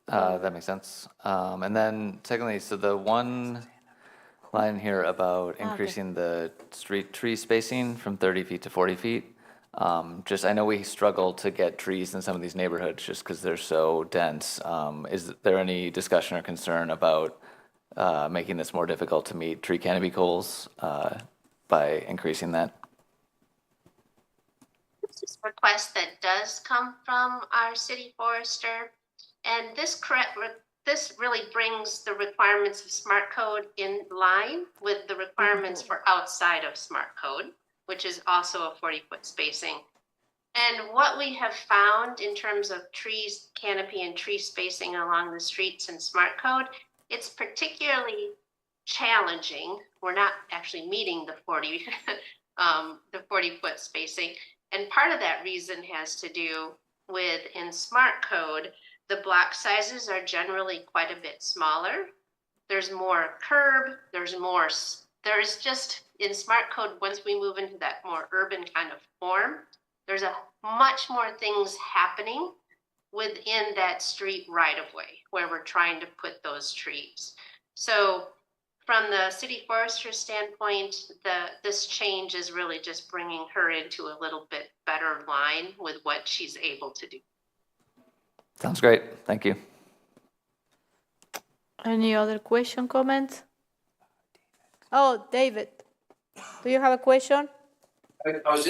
that makes sense. And then secondly, so the one line here about increasing the street tree spacing from 30 feet to 40 feet. I know we struggle to get trees in some of these neighborhoods just because they're so dense. Is there any discussion or concern about making this more difficult to meet tree canopy goals by increasing that? This is a request that does come from our city forester, and this really brings the requirements of Smart Code in line with the requirements for outside of Smart Code, which is also a 40-foot spacing. And what we have found in terms of trees, canopy and tree spacing along the streets in Smart Code, it's particularly challenging. We're not actually meeting the 40, the 40-foot spacing. And part of that reason has to do with in smart code, the block sizes are generally quite a bit smaller. There's more curb, there's just in smart code, once we move into that more urban kind of form, there's a much more things happening within that street right of way where we're trying to put those trees. So from the city forester standpoint, this change is really just bringing her into a little bit better line with what she's able to do. Sounds great. Thank you. Any other question, comments? Oh, David, do you have a question? I was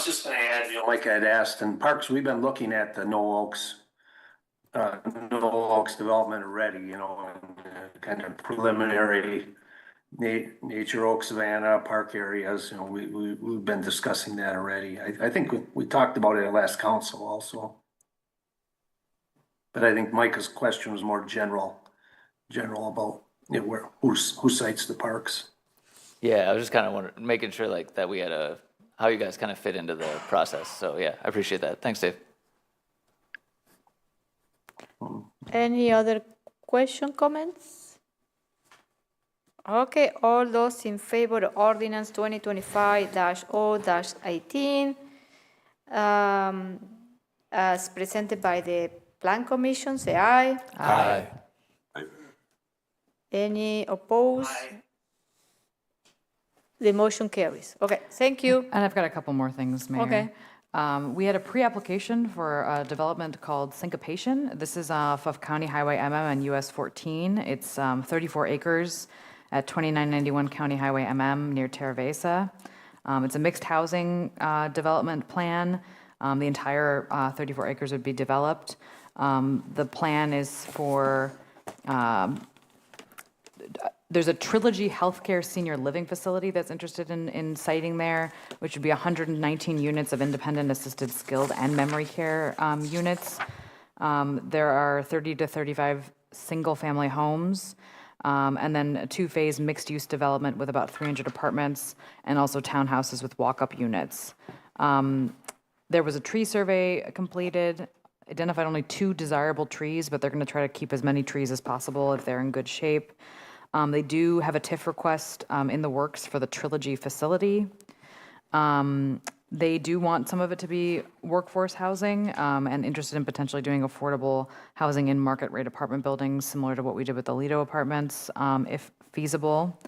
just going to add, like I'd asked, in parks, we've been looking at the No Oaks development already, and kind of preliminary Nature Oak, Savannah, park areas, we've been discussing that already. I think we talked about it at last council also. But I think Micah's question was more general about who cites the parks. Yeah, I was just kind of making sure like that we had how you guys kind of fit into the process. So yeah, I appreciate that. Thanks, Dave. Any other question, comments? Okay, all those in favor of ordinance 2025-0-18 as presented by the Plan Commission, say aye. Aye. Any opposed? The motion carries. Okay, thank you. And I've got a couple more things, Mayor. Okay. We had a pre-application for a development called Syncopation. This is off of County Highway MM and US 14. It's 34 acres at 2991 County Highway MM near Terravesa. It's a mixed housing development plan. The entire 34 acres would be developed. The plan is for there's a Trilogy Healthcare Senior Living Facility that's interested in siting there, which would be 119 units of independent assisted skilled and memory care units. There are 30 to 35 single-family homes, and then a two-phase mixed-use development with about 300 apartments, and also townhouses with walk-up units. There was a tree survey completed, identified only 2 desirable trees, but they're going to try to keep as many trees as possible if they're in good shape. They do have a TIF request in the works for the Trilogy facility. They do want some of it to be workforce housing and interested in potentially doing affordable housing in market rate apartment buildings, similar to what we did with the Lido apartments, if feasible.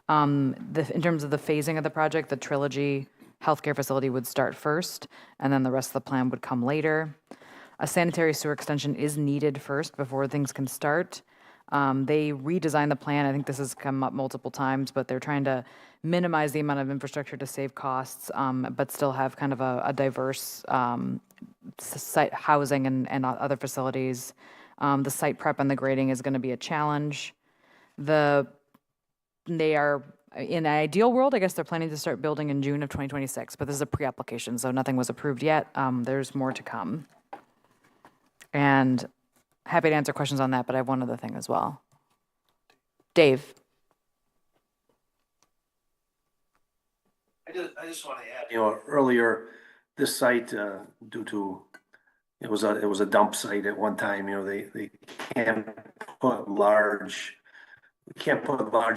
In terms of the phasing of the project, the Trilogy healthcare facility would start first, and then the rest of the plan would come later. A sanitary sewer extension is needed first before things can start. They redesigned the plan. I think this has come up multiple times, but they're trying to minimize the amount of infrastructure to save costs, but still have kind of a diverse site housing and other facilities. The site prep and the grading is going to be a challenge. They are, in an ideal world, I guess they're planning to start building in June of 2026, but this is a pre-application, so nothing was approved yet. There's more to come. And happy to answer questions on that, but I have one other thing as well. Dave. I just want to add, earlier, this site, due to, it was a dump site at one time, they can't put large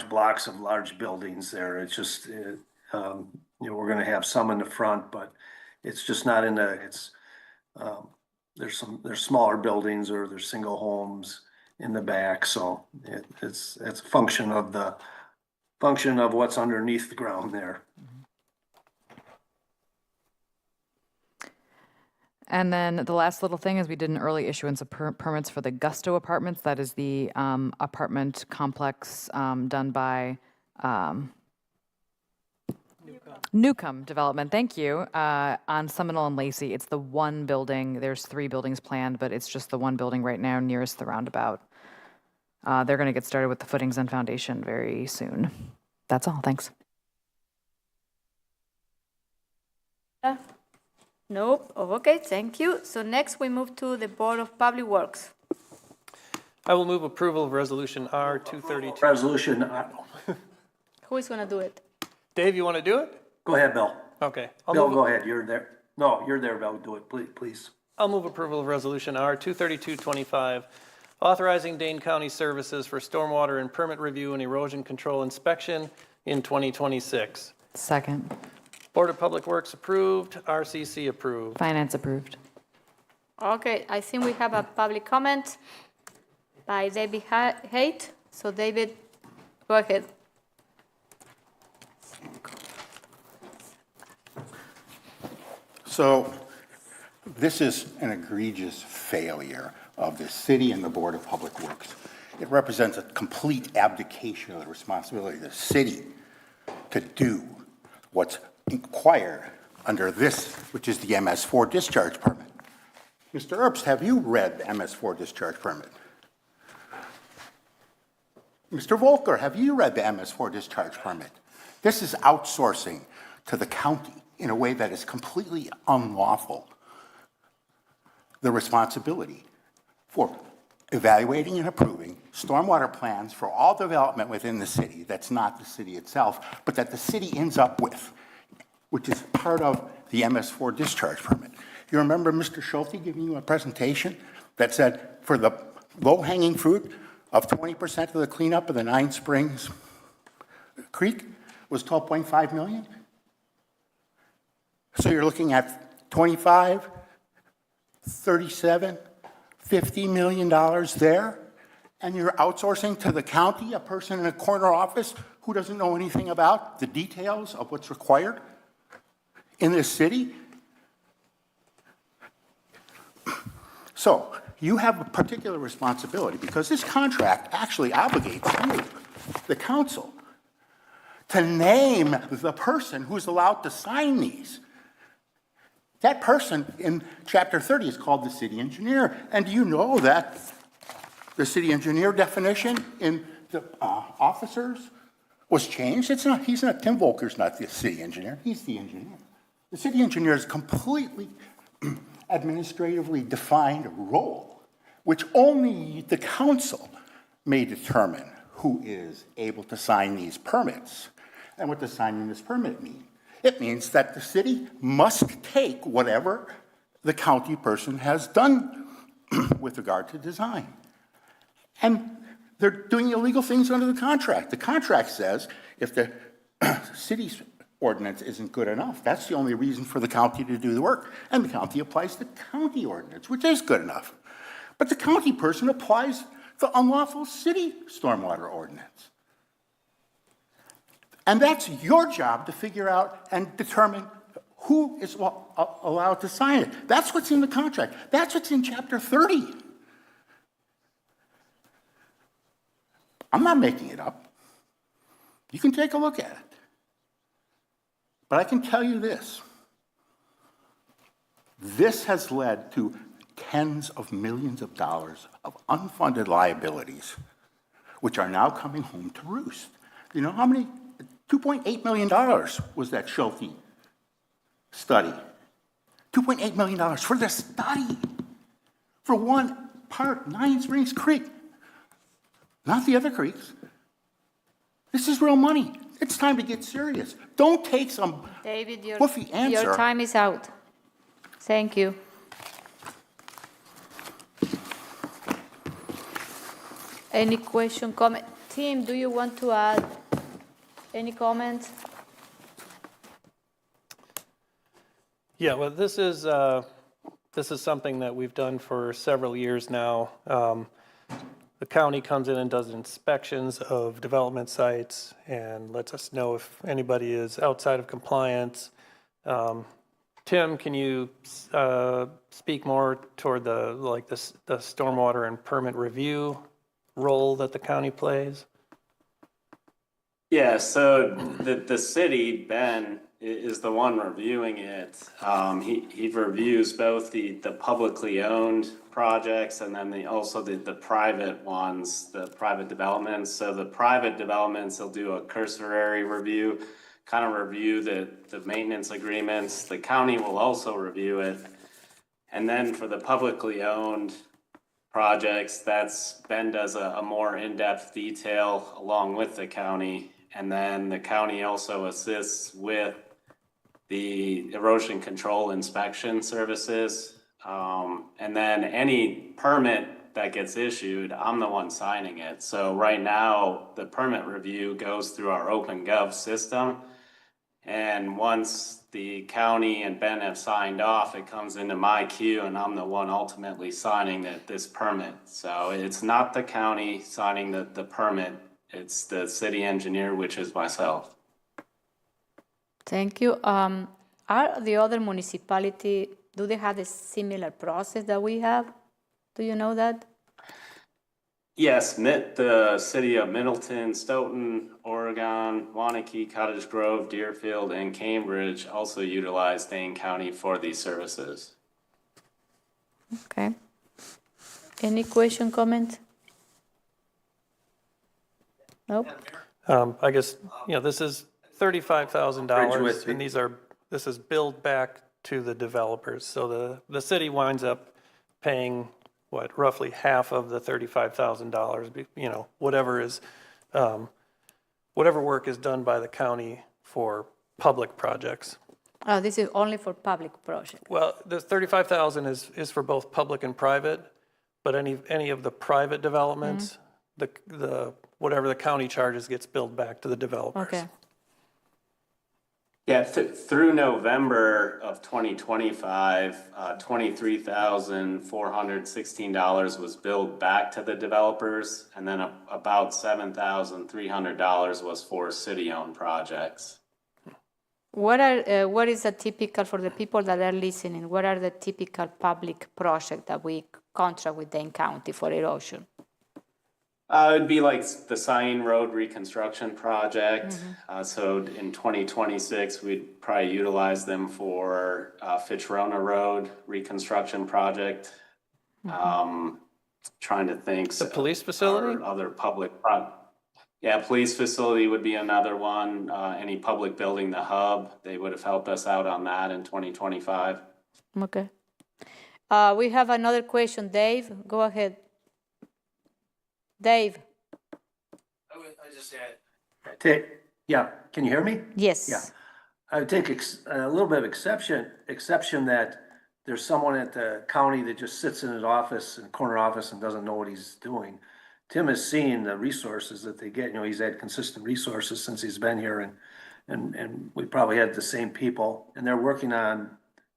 blocks of large buildings there. It's just, we're going to have some in the front, but it's just not in there's smaller buildings or there's single homes in the back. So it's a function of what's underneath the ground there. And then the last little thing is we did an early issuance of permits for the Gusto Apartments. That is the apartment complex done by Newcomb Development. Thank you. On Seminole and Lacey, it's the one building. There's 3 buildings planned, but it's just the one building right now nearest the roundabout. They're going to get started with the footings and foundation very soon. That's all. Thanks. Nope. Oh, okay, thank you. So next we move to the Board of Public Works. I will move approval of Resolution R 232. Resolution, Who is going to do it? Dave, you want to do it? go ahead, Bill. Okay. Bill, go ahead, you're there. No, you're there, Bill, do it, please. I'll move approval of Resolution R 23225, authorizing Dane County services for stormwater and permit review and erosion control inspection in 2026. Second. Board of Public Works approved, RCC approved. Finance approved. Okay, I think we have a public comment by David Haight. So David, go ahead. So this is an egregious failure of the city and the Board of Public Works. It represents a complete abdication of the responsibility of the city to do what's required under this, which is the MS4 discharge permit. Mr. Earps, have you read the MS4 discharge permit? Mr. Volker, have you read the MS4 discharge permit? This is outsourcing to the county in a way that is completely unlawful the responsibility for evaluating and approving stormwater plans for all development within the city that's not the city itself, but that the city ends up with, which is part of the MS4 discharge permit. You remember Mr. Schulte giving you a presentation that said for the low-hanging fruit of 20% of the cleanup of the Nine Springs Creek was 12.5 million? So you're looking at 25, 37, $50 million there, and you're outsourcing to the county a person in a corner office who doesn't know anything about the details of what's required in this city? So you have a particular responsibility because this contract actually obligates you, the council, to name the person who's allowed to sign these. That person in Chapter 30 is called the city engineer. And do you know that the city engineer definition in the officers was changed? It's not, Tim Volker's not the city engineer, he's the engineer. The city engineer is completely administratively defined role, which only the council may determine who is able to sign these permits. And what does signing this permit mean? It means that the city must take whatever the county person has done with regard to design. And they're doing illegal things under the contract. The contract says if the city's ordinance isn't good enough, that's the only reason for the county to do the work. And the county applies the county ordinance, which is good enough. But the county person applies the unlawful city stormwater ordinance. And that's your job to figure out and determine who is allowed to sign it. That's what's in the contract. That's what's in Chapter 30. I'm not making it up. You can take a look at it. But I can tell you this. This has led to tens of millions of dollars of unfunded liabilities, which are now coming home to roost. You know how many? $2.8 million was that Schulte study. $2.8 million for the study. For one part, Nine Springs Creek. Not the other creeks. This is real money. It's time to get serious. Don't take some David, woofy answer. your time is out. Thank you. Any question, comment? Tim, do you want to add any comments? Yeah, well, this is something that we've done for several years now. The county comes in and does inspections of development sites and lets us know if anybody is outside of compliance. Tim, can you speak more toward the stormwater and permit review role that the county plays? Yeah, so the city, Ben, is the one reviewing it. He reviews both the publicly owned projects and then also the private ones, the private developments. So the private developments, he'll do a cursory review, kind of review the maintenance agreements. The county will also review it. And then for the publicly owned projects, Ben does a more in-depth detail along with the county. And then the county also assists with the erosion control inspection services. And then any permit that gets issued, I'm the one signing it. So right now, the permit review goes through our OpenGov system. And once the county and Ben have signed off, it comes into my queue and I'm the one ultimately signing this permit. So it's not the county signing the permit, it's the city engineer, which is myself. Thank you. Are the other municipality, do they have a similar process that we have? Do you know that? Yes, the city of Middleton, Stoughton, Oregon, Waunakee, Cottage Grove, Deerfield, and Cambridge also utilize Dane County for these services. Okay. Any question, comment? Nope. I guess, this is $35,000, and this is billed back to the developers. So the city winds up paying, roughly half of the $35,000, whatever work is done by the county for public projects. Oh, this is only for public projects. Well, the $35,000 is for both public and private, but any of the private developments, the whatever the county charges gets billed back to the developers. Okay. Yeah, through November of 2025, $23,416 was billed back to the developers, and then about $7,300 was for city-owned projects. What is the typical, for the people that are listening, what are the typical public projects that we contract with Dane County for erosion? It'd be like the Cyan Road reconstruction project. So in 2026, we'd probably utilize them for Fitchburg Road reconstruction project. Trying to think. The police facility? Other public. Yeah, police facility would be another one. Any public building, the hub, they would have helped us out on that in 2025. Okay. We have another question. Dave, go ahead. Dave. I just said. Yeah, can you hear me? Yes. Yeah. I would take a little bit of exception that there's someone at the county that just sits in his office, in corner office, and doesn't know what he's doing. Tim has seen the resources that they get. He's had consistent resources since he's been here, and we probably had the same people, and they're working on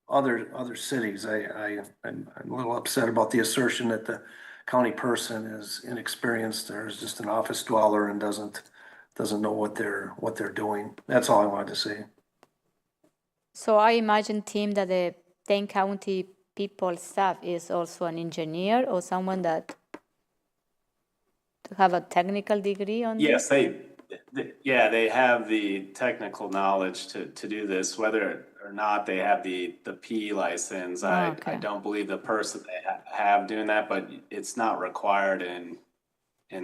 other cities. I'm a little upset about the assertion that the county person is inexperienced or is just an office dweller and doesn't know what they're doing. That's all I wanted to say. So I imagine, Tim, that the Dane County people staff is also an engineer or someone that have a technical degree on Yes, this? they have the technical knowledge to do this, whether or not they have the P license. I don't believe the person they have doing that, but it's not required in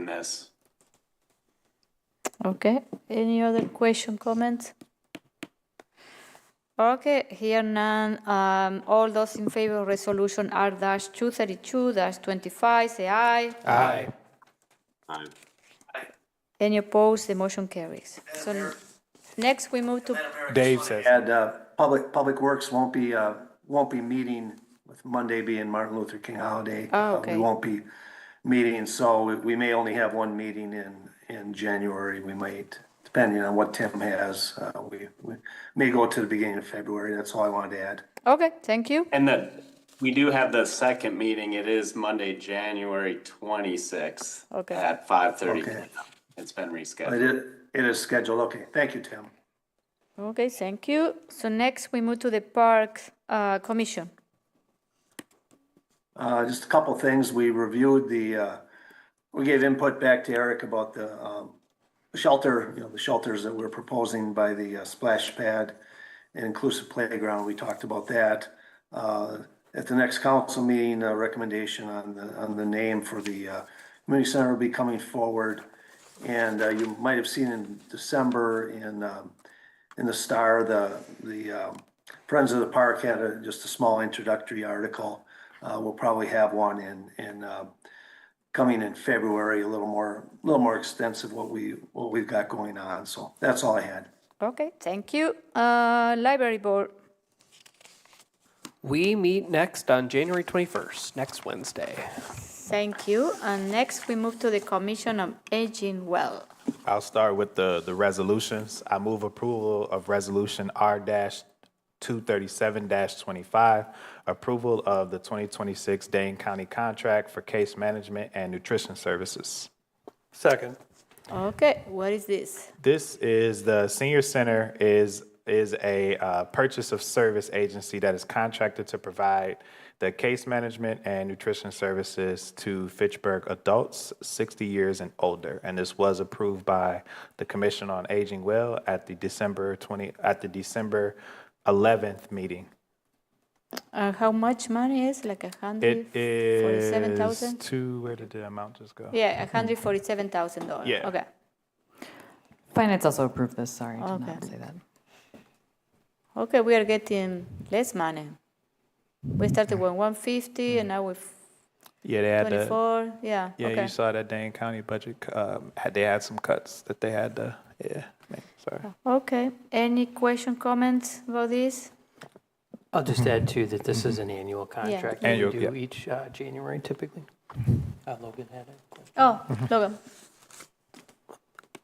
this. Okay. Any other question, comments? Okay, here none. All those in favor of resolution R-232-25, say aye. Aye. Any opposed? The motion carries. So next we move to Dave says. And Public Works won't be meeting, with Monday being Martin Luther King holiday. Oh, okay. We won't be meeting, so we may only have one meeting in January. We might, depending on what Tim has, we may go to the beginning of February. That's all I wanted to add. Okay, thank you. And we do have the second meeting. It is Monday, January 26th at 5:30. Okay. It's been rescheduled. It is scheduled. Okay, thank you, Tim. Okay, thank you. So next we move to the Parks Commission. Just a couple things. We reviewed we gave input back to Eric about the shelter, the shelters that we're proposing by the splash pad and inclusive playground. We talked about that. At the next council meeting, a recommendation on the name for the community center will be coming forward. And you might have seen in December in the Star, the Friends of the Park had just a small introductory article We'll probably have one coming in February, a little more extensive what we've got going on. So that's all I had. Okay, thank you. Library Board. We meet next on January 21st, next Wednesday. Thank you. And next we move to the Commission on Aging Well. I'll start with the resolutions. I move approval of Resolution R-237-25, approval of the 2026 Dane County contract for case management and nutrition services. Second. Okay, what is this? This is the Senior Center is a purchase of service agency that is contracted to provide the case management and nutrition services to Fitchburg adults 60 years and older. And this was approved by the Commission on Aging Well at the December 11th meeting. How much money is like It 147,000? where did the amount just go? Yeah, $147,000. Yeah. Okay. Finance also approved this, sorry, did Okay. not say that. Okay, we are getting less money. We started with 150 and now with Yeah, they had 24. Yeah. Yeah, Okay. you saw that Dane County budget. They had some cuts that they had to. Yeah, sorry. Okay. Any question, comments about this? I'll just add too that this is an annual contract that Annual, we do yeah. each January typically. Logan had it. Oh, Logan.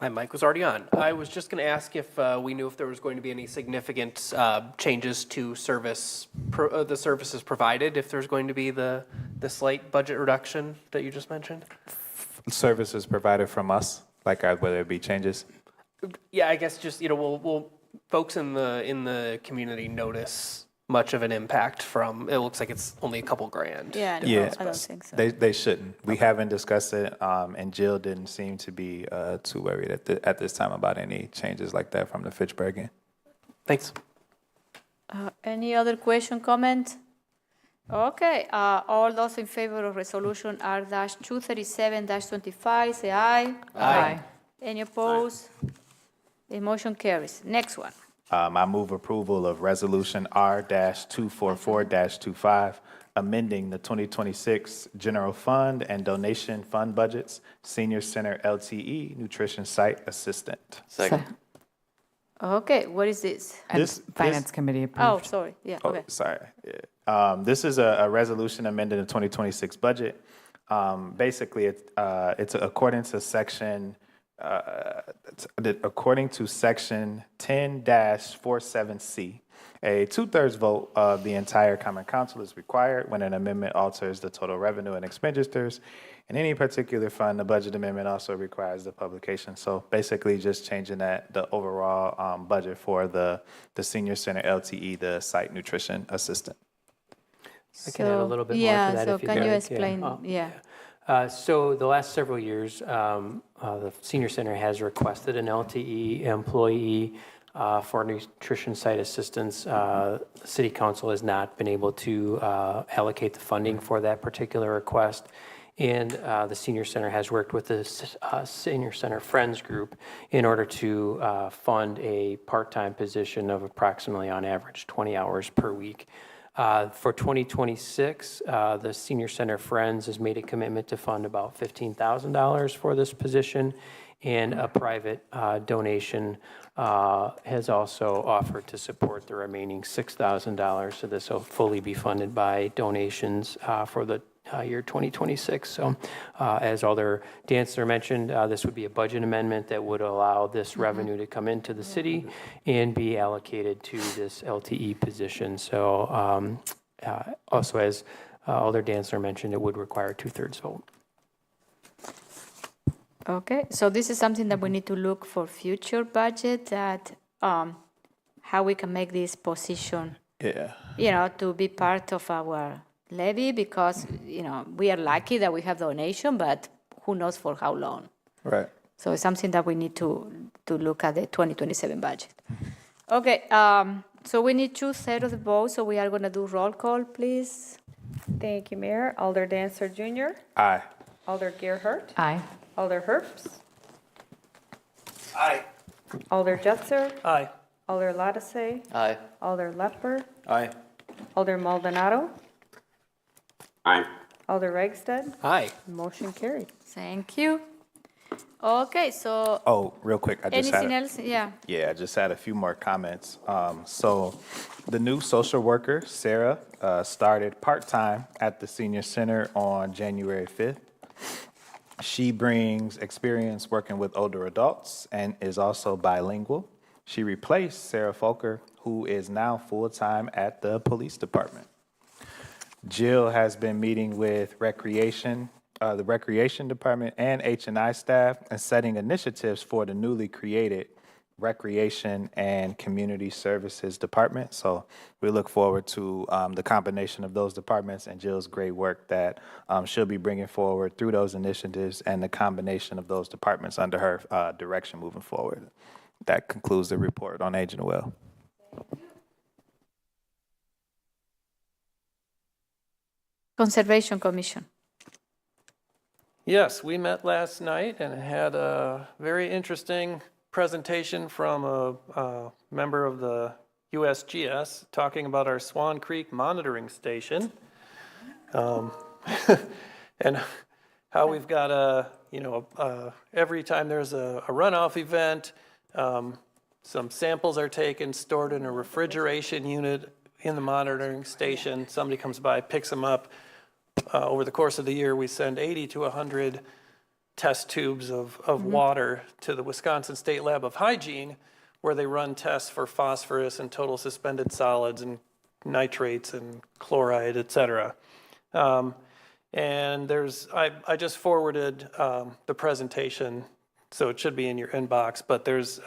My mic was already on. I was just going to ask if we knew if there was going to be any significant changes to the services provided, if there's going to be the slight budget reduction that you just mentioned. Services provided from us, like whether it be changes. Yeah, I guess just, will folks in the community notice much of an impact from, it looks like it's only a couple grand. Yeah, no, Yeah, I don't think so. They shouldn't. We haven't discussed it, and Jill didn't seem to be too worried at this time about any changes like that from the Fitchburg end. Thanks. Any other question, comment? Okay, all those in favor of resolution R-237-25, say aye. Aye. Any opposed? The motion carries. Next one. I move approval of Resolution R-244-25, amending the 2026 General Fund and Donation Fund budgets, Senior Center LTE Nutrition Site Assistant. Second. Okay, what is this? And This- Finance Committee approved. Oh, sorry. Yeah, Oh, okay. sorry. Yeah. This is a resolution amending the 2026 budget. Basically, it's according to section 10-47C, a 2/3 vote of the entire Common Council is required when an amendment alters the total revenue and expenditures. In any particular fund, the budget amendment also requires the publication. So basically just changing the overall budget for the Senior Center LTE, the Site Nutrition Assistant. I can add a little bit more to Yeah, that so if you'd can you like. explain? Oh, Yeah. So the last several years, the Senior Center has requested an LTE employee for nutrition site assistance. The City Council has not been able to allocate the funding for that particular request. And the Senior Center has worked with the Senior Center Friends Group in order to fund a part-time position of approximately on average 20 hours per week. For 2026, the Senior Center Friends has made a commitment to fund about $15,000 for this position, and a private donation has also offered to support the remaining $6,000. So this will fully be funded by donations for the year 2026. So as Alder Dantzler mentioned, this would be a budget amendment that would allow this revenue to come into the city and be allocated to this LTE position. So also as Alder Dantzler mentioned, it would require a 2/3 vote. Okay, so this is something that we need to look for future budget, that how we can make this position, to be part of our levy, because, we are lucky that we have donation, but who knows for how long. Right. So it's something that we need to look at the 2027 budget. Okay, so we need 2/3 of the vote, so we are going to do roll call, please. Thank you, Mayor. Alder Dancer Jr., Aye. Alder Gerhart, Aye. Alder Herbst, Aye. Alder Jutser, Aye. Alder Latase, Aye. Alder Lepper, Aye. Alder Maldonado, Aye. Alder Ragsted? Aye. Motion carried. Thank you. Okay, so Oh, real quick, I just had. anything else? Yeah. Yeah, I just had a few more comments. So the new social worker, Sarah, started part-time at the senior center on January 5th. She brings experience working with older adults and is also bilingual. She replaced Sarah Folker, who is now full-time at the police department. Jill has been meeting with the recreation department and H&I staff and setting initiatives for the newly created Recreation and Community Services Department. So we look forward to the combination of those departments and Jill's great work that she'll be bringing forward through those initiatives and the combination of those departments under her direction moving forward. That concludes the report on Aging Well. Conservation Commission. Yes, we met last night and had a very interesting presentation from a member of the USGS talking about our Swan Creek monitoring station. And how we've got every time there's a runoff event, some samples are taken, stored in a refrigeration unit in the monitoring station. Somebody comes by, picks them up. Over the course of the year, we send 80 to 100 test tubes of water to the Wisconsin State Lab of Hygiene, where they run tests for phosphorus and total suspended solids and nitrates and chloride, et cetera. And I just forwarded the presentation, so it should be in your inbox, but there's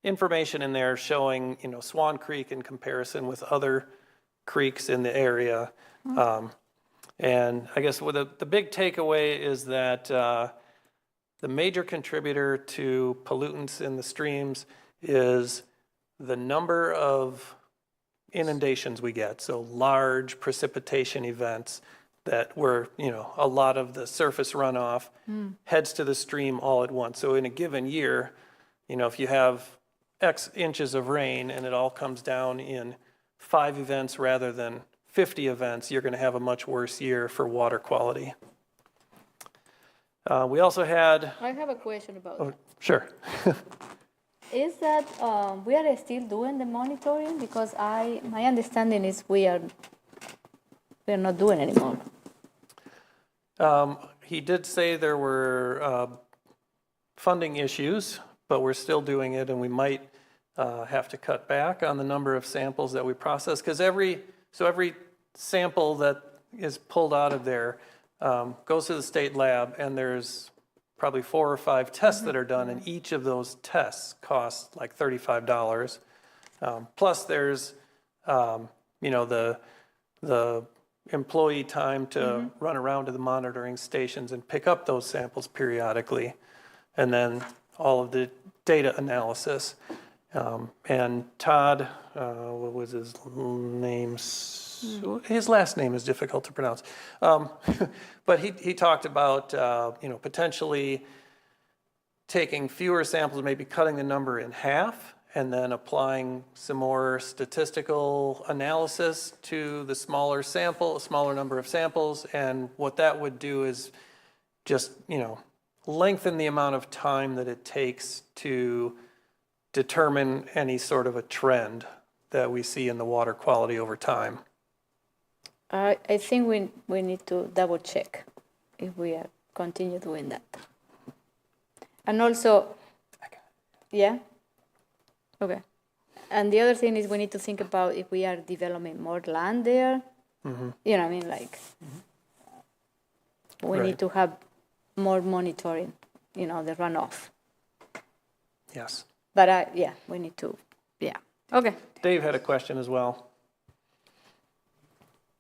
information in there showing, Swan Creek in comparison with other creeks in the area. And I guess the big takeaway is that the major contributor to pollutants in the streams is the number of inundations we get. So large precipitation events that where, a lot of the surface runoff heads to the stream all at once. So in a given year, if you have X inches of rain and it all comes down in 5 events rather than 50 events, you're going to have a much worse year for water quality. We also had... I have a question about that. Sure. Is that we are still doing the monitoring? Because my understanding is we are not doing anymore. He did say there were funding issues, but we're still doing it, and we might have to cut back on the number of samples that we process, because every sample that is pulled out of there goes to the state lab, and there's probably 4 or 5 tests that are done, and each of those tests costs like $35. Plus there's, the employee time to run around to the monitoring stations and pick up those samples periodically, and then all of the data analysis. And Todd, what was his name? His last name is difficult to pronounce. But he talked about, potentially taking fewer samples, maybe cutting the number in half, and then applying some more statistical analysis to the smaller number of samples. And what that would do is just, lengthen the amount of time that it takes to determine any sort of a trend that we see in the water quality over time. I think we need to double check if we continue doing that. And also, yeah? Okay. And the other thing is we need to think about if we are developing more land there. You know what I mean? We need to have more monitoring, the runoff. Yes. But we need to, Okay. Dave had a question as well.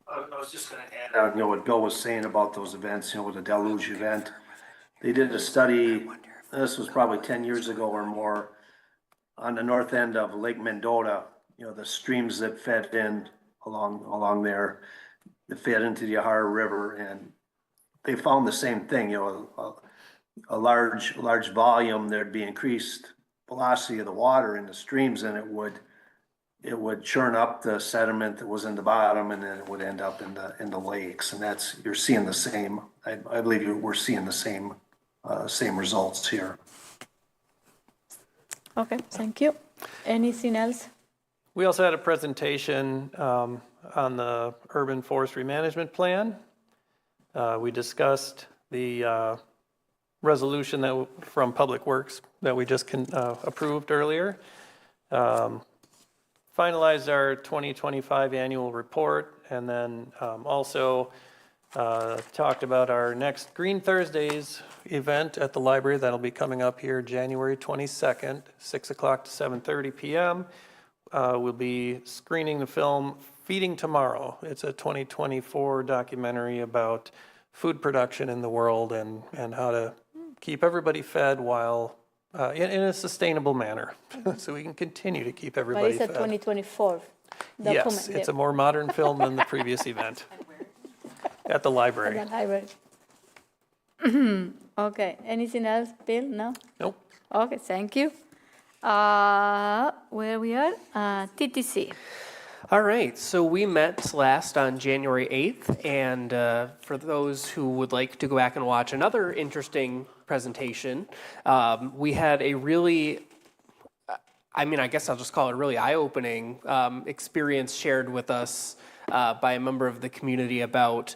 I was just going to add on, what Bill was saying about those events, with the deluge event. They did a study, this was probably 10 years ago or more, on the north end of Lake Mendota, the streams that fed in along there, that fed into the Ohio River, and they found the same thing, a large volume, there'd be increased velocity of the water in the streams, and it would it would churn up the sediment that was in the bottom, and then it would end up in the lakes. And that's, you're seeing the same, I believe we're seeing the same results here. Okay, thank you. Anything else? We also had a presentation on the urban forestry management plan. We discussed the resolution that from Public Works that we just approved earlier. Finalized our 2025 annual report, and then also talked about our next Green Thursdays event at the library that'll be coming up here January 22nd, 6 o'clock to 7:30 p.m. We'll be screening the film Feeding Tomorrow. It's a 2024 documentary about food production in the world and how to keep everybody fed while in a sustainable manner, so we can continue to keep But everybody it's a fed. 2024 Yes, document. it's a more modern film than the previous event at the library. At the library. Okay, anything else, Bill? No? Nope. Okay, thank you. Where we are? TTC. All right, so we met last on January 8th, and for those who would like to go back and watch another interesting presentation, we had a really, I guess I'll just call it a really eye-opening experience shared with us by a member of the community about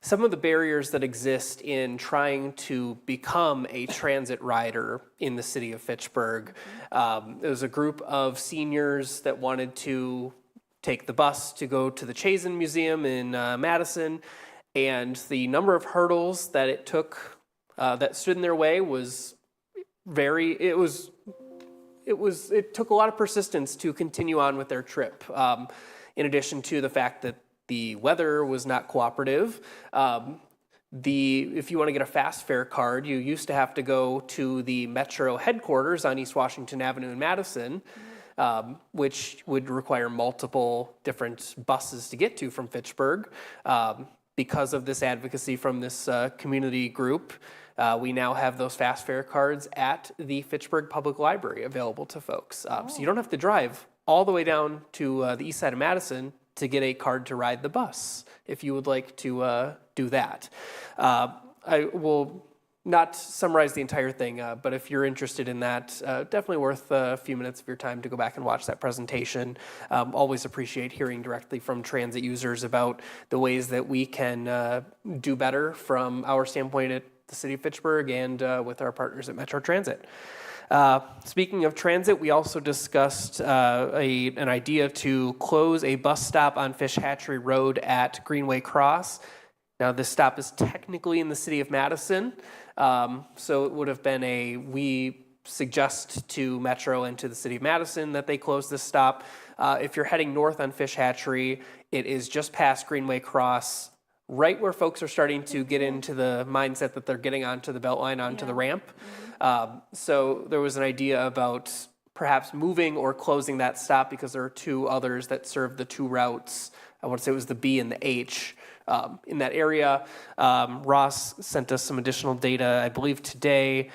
some of the barriers that exist in trying to become a transit rider in the city of Fitchburg. There was a group of seniors that wanted to take the bus to go to the Chazen Museum in Madison, and the number of hurdles that it took that stood in their way was it took a lot of persistence to continue on with their trip. In addition to the fact that the weather was not cooperative, if you want to get a fast fare card, you used to have to go to the Metro headquarters on East Washington Avenue in Madison, which would require multiple different buses to get to from Fitchburg. Because of this advocacy from this community group, we now have those fast fare cards at the Fitchburg Public Library available to folks. So you don't have to drive all the way down to the east side of Madison to get a card to ride the bus, if you would like to do that. I will not summarize the entire thing, but if you're interested in that, definitely worth a few minutes of your time to go back and watch that presentation. Always appreciate hearing directly from transit users about the ways that we can do better from our standpoint at the City of Fitchburg and with our partners at Metro Transit. Speaking of transit, we also discussed an idea to close a bus stop on Fish Hatchery Road at Greenway Cross. Now, this stop is technically in the city of Madison, so it would have been we suggest to Metro and to the city of Madison that they close this stop. If you're heading north on Fish Hatchery, it is just past Greenway Cross, right where folks are starting to get into the mindset that they're getting onto the Beltline, onto the ramp. So there was an idea about perhaps moving or closing that stop because there are two others that serve the two routes. I want to say it was the B and the H in that area. Ross sent us some additional data, I believe today,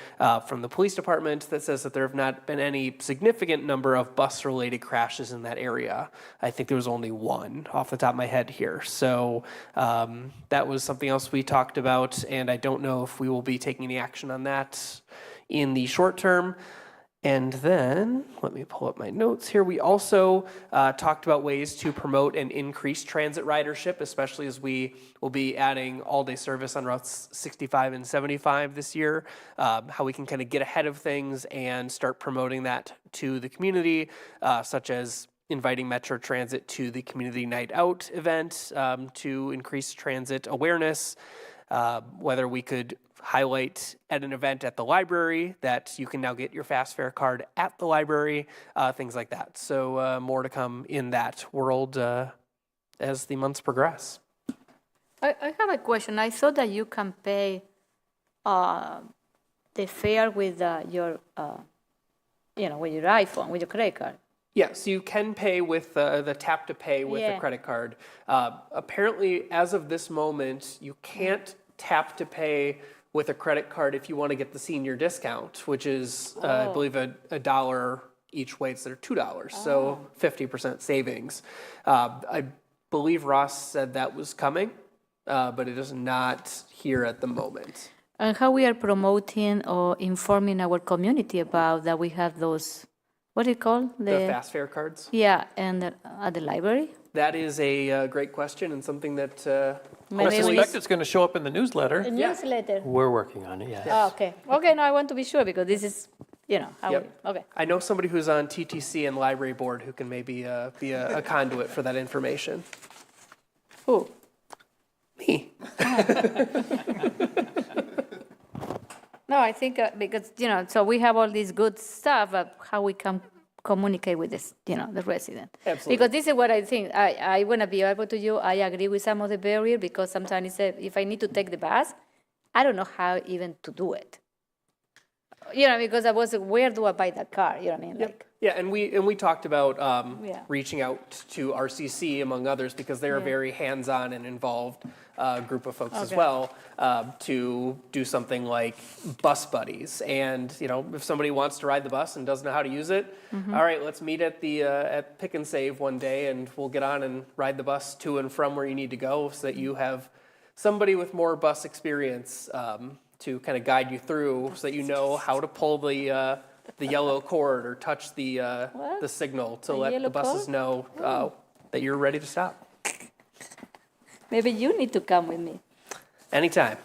from the police department that says that there have not been any significant number of bus-related crashes in that area. I think there was only one off the top of my head here. So that was something else we talked about, and I don't know if we will be taking any action on that in the short term. And then, let me pull up my notes here. We also talked about ways to promote and increase transit ridership, especially as we will be adding all-day service on routes 65 and 75 this year, how we can kind of get ahead of things and start promoting that to the community, such as inviting Metro Transit to the Community Night Out event to increase transit awareness, whether we could highlight at an event at the library that you can now get your fast fare card at the library, things like that. So more to come in that world as the months progress. I have a question. I thought that you can pay the fare with your, with your iPhone, with your credit card. Yes, you can pay with the tap to pay with a credit card. Apparently, as of this moment, you can't tap to pay with a credit card if you want to get the senior discount, which is, I believe, $1 each way instead of $2. So 50% savings. I believe Ross said that was coming, but it is not here at the moment. And how we are promoting or informing our community about that we have those, what do you call? The fast fare cards? Yeah, and at the library? That is a great question and something that I suspect it's going to show up in the newsletter. A newsletter? We're working on it, yes. Oh, okay. Okay, no, I want to be sure because this is, you know, how Yep. we, okay. I know somebody who's on TTC and library board who can maybe be a conduit for that information. Who? Me. No, I think because, you know, so we have all this good stuff, but how we can communicate with this, you know, the resident. Absolutely. Because this is what I think. I want to be able to you. I agree with some of the barrier because sometimes it's if I need to take the bus, I don't know how even to do it. You know, because I was, where do I buy that car? You know what I mean? Like, Yeah, and we talked about Yeah. reaching out to RCC among others because they're a Yeah. very hands-on and involved group of folks as Okay. well to do something like bus buddies. And you know, if somebody wants to ride the bus and doesn't know how to use it, Mhm. all right, let's meet at the at Pick and Save one day, and we'll get on and ride the bus to and from where you need to go, so that you have somebody with more bus experience to kind of guide you through, so that you know how to pull the yellow cord or touch the signal to The let the yellow buses cord? know that you're ready to stop. maybe you need to come with me. Anytime.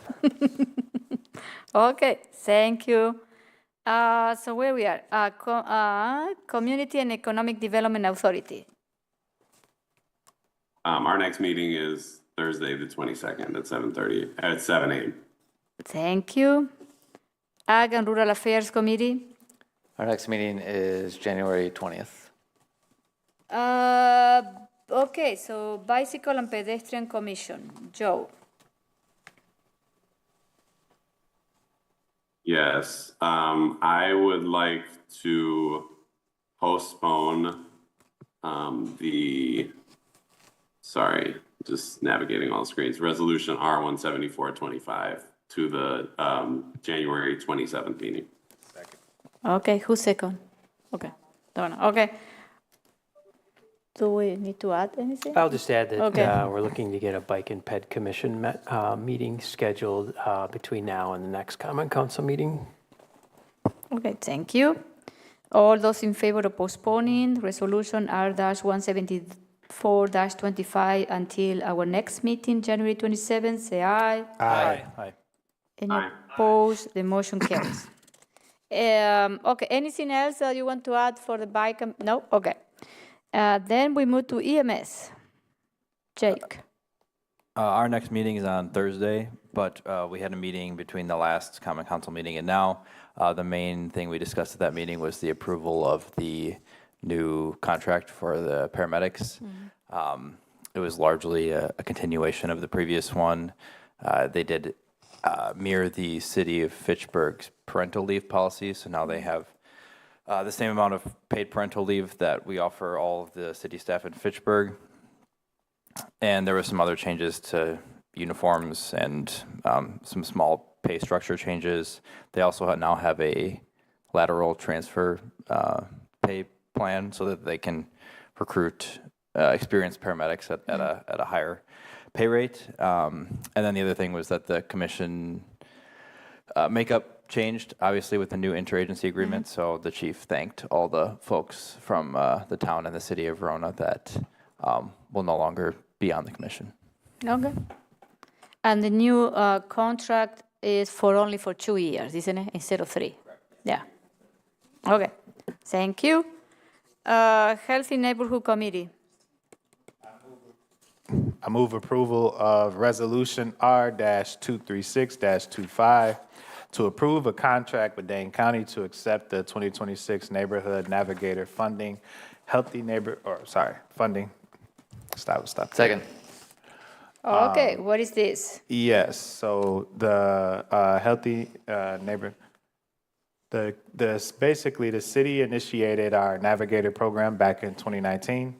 Okay, thank you. So where we are? Community and Economic Development Authority. Our next meeting is Thursday, the 22nd at 7:30, at 7 a.m. Thank you. Ag and Rural Affairs Committee. Our next meeting is January 20th. Okay, so Bicycle and Pedestrian Commission, Joe. Yes, I would like to postpone just navigating all screens, Resolution R-17425 to the January 27th meeting. Okay, who's second? Okay, don't know. Okay. Do we need to add anything? I'll just add that Okay. we're looking to get a Bike and Ped Commission meeting scheduled between now and the next Common Council meeting. Okay, thank you. All those in favor of postponing Resolution R-174-25 until our next meeting, January 27th, say aye. Aye. Aye. Any Aye. opposed? The motion carries. Okay, anything else that you want to add for the bike? No? Okay. Then we move to EMS. Jake. Our next meeting is on Thursday, but we had a meeting between the last Common Council meeting and now. The main thing we discussed at that meeting was the approval of the new contract for the paramedics. It was largely a continuation of the previous one. They did mirror the city of Fitchburg's parental leave policy, so now they have the same amount of paid parental leave that we offer all of the city staff in Fitchburg. And there were some other changes to uniforms and some small pay structure changes. They also now have a lateral transfer pay plan so that they can recruit experienced paramedics at a higher pay rate. And then the other thing was that the commission makeup changed, obviously, with the new interagency agreement. So the chief thanked all the folks from the town and the city of Verona that will no longer be on the commission. Okay. And the new contract is only for 2 years, isn't it? Instead of 3. Yeah. Okay. Thank you. Healthy Neighborhood Committee. I move approval of Resolution R-236-25 to approve a contract with Dane County to accept the 2026 Neighborhood Navigator funding, funding. Stop. Second. Okay, what is this? Yes, so the Healthy Neighbor, basically the city initiated our Navigator program back in 2019,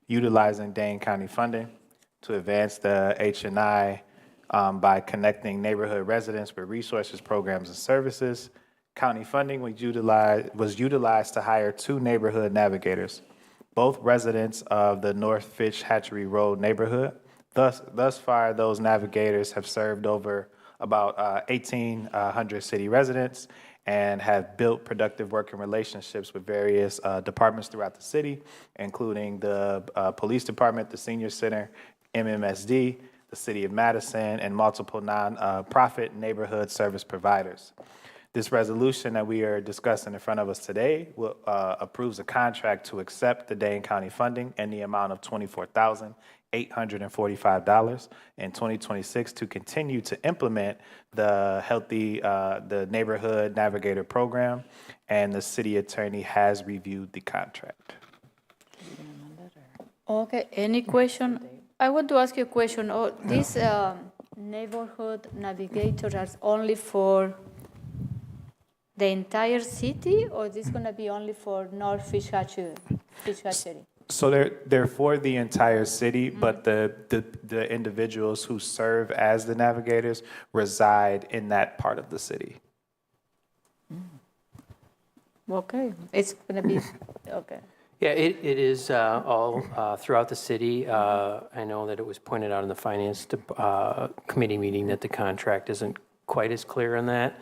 utilizing Dane County funding to advance the H&I by connecting neighborhood residents with resources, programs, and services. county funding was utilized to hire 2 neighborhood navigators, both residents of the North Fitch Hatchery Road neighborhood. Thus far, those navigators have served over about 1,800 city residents and have built productive working relationships with various departments throughout the city, including the police department, the senior center, MMSD, the city of Madison, and multiple nonprofit neighborhood service providers. This resolution that we are discussing in front of us today approves a contract to accept the Dane County funding in the amount of $24,845 in 2026 to continue to implement the Neighborhood Navigator Program, and the city attorney has reviewed the contract. Okay, any question? I want to ask you a question. Oh, these neighborhood navigators are only for the entire city, or is this going to be only for North Fish Hatchery? So they're for the entire city, but the individuals who serve as the navigators reside in that part of the city. Okay, it's going to be, okay. Yeah, it is all throughout the city. I know that it was pointed out in the Finance Committee meeting that the contract isn't quite as clear on that.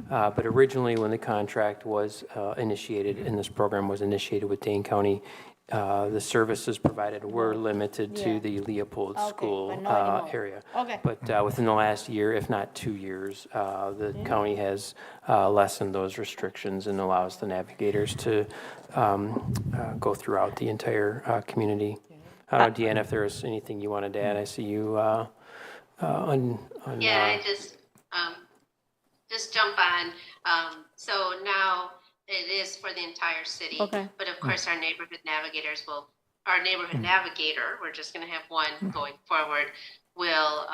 But originally, when the contract was initiated, and this program was initiated with Dane County, the services provided were limited to the Leopold School area. Okay. But within the last year, if not 2 years, the county has lessened those restrictions and allows the navigators to go throughout the entire community. I don't know, Deanna, if there's anything you wanted to add. I see you on. Yeah, I just jump on. So now it is for the entire city. Okay. But of course, our neighborhood navigator, we're just going to have one going forward, will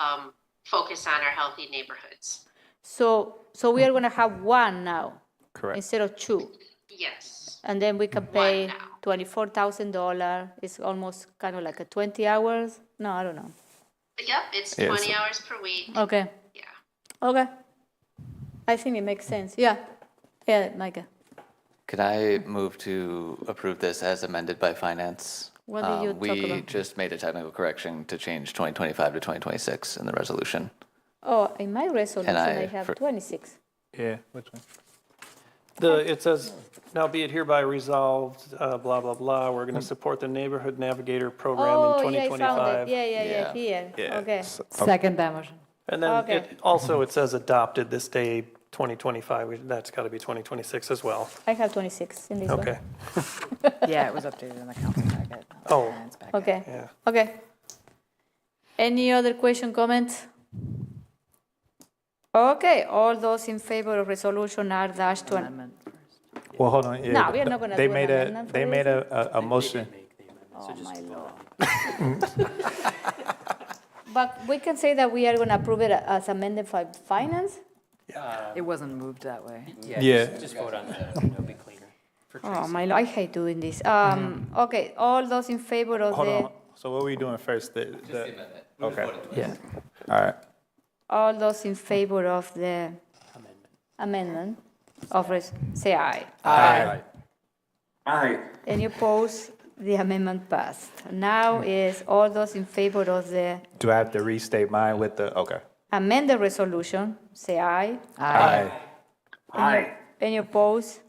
focus on our healthy neighborhoods. So we are going to have one now. Correct. Instead of 2. Yes. And then we can pay $24,000. It's almost kind of like a 20 hours. No, I don't know. Yep, it's 20 hours per week. Okay. Yeah. Okay. I think it makes sense. Yeah. Yeah, Micah. Could I move to approve this as amended by Finance? What did you talk We about? just made a technical correction to change 2025 to 2026 in the resolution. Oh, in my resolution, I have for- 26. Yeah, which one? It says, now be it hereby resolved, blah, blah, blah. We're going to support the Neighborhood Navigator Program in Oh, yeah, I 2025. found it. Yeah, here. Yeah. Okay. Second that motion. And then Okay. it says adopted this day, 2025. That's got to be 2026 as well. I have 26 in this Okay. Yeah, it was updated in the council packet. Oh. Finance packet. one. Okay. Yeah. Okay. Any other question, comments? Okay, all those in favor of resolution R-20. Amendment. Well, hold on. Yeah, No, we are not gonna they do an made amendment for they made this. a motion. Oh, my Lord. But we can say that we are going to approve it as amended by finance? It wasn't moved that way. Yeah. Just vote on that. It'll be cleaner. Oh, my Lord, I hate doing this. Okay, all those in favor of Hold the, on. So what are we doing first? Okay. Yeah. All right. all those in favor of the amendment say aye. Aye. Aye. Any opposed? The amendment passed. Now is all those in favor of the Do I have to restate mine with the, okay. amended resolution, say aye. Aye. Aye. Any opposed?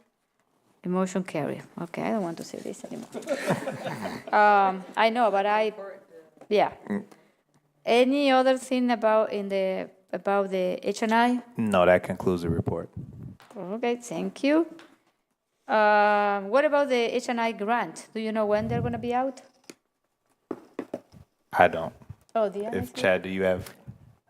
The motion carried. Okay, I don't want to say this anymore. I know, but yeah. Any other thing about the H&I? No, that concludes the report. Okay, thank you. What about the H&I grant? Do you know when they're going to be out? I don't. Oh, Deanna? If Chad, do you have?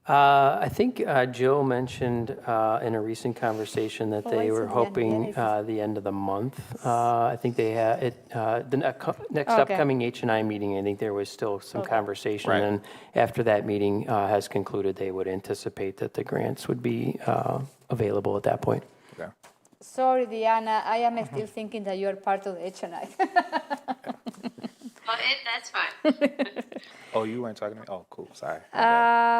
I think Jill mentioned in a recent conversation that they it's were at the end, hoping yeah, the end of the month. I think they had it, the next Okay. upcoming H&I meeting, I think there was still some conversation. Right. And after that meeting has concluded, they would anticipate that the grants would be available at that point. Okay. Sorry, Deanna, I am still thinking that you are part of the H&I. Well, that's fine. Oh, you weren't talking to me? Oh, cool. Sorry.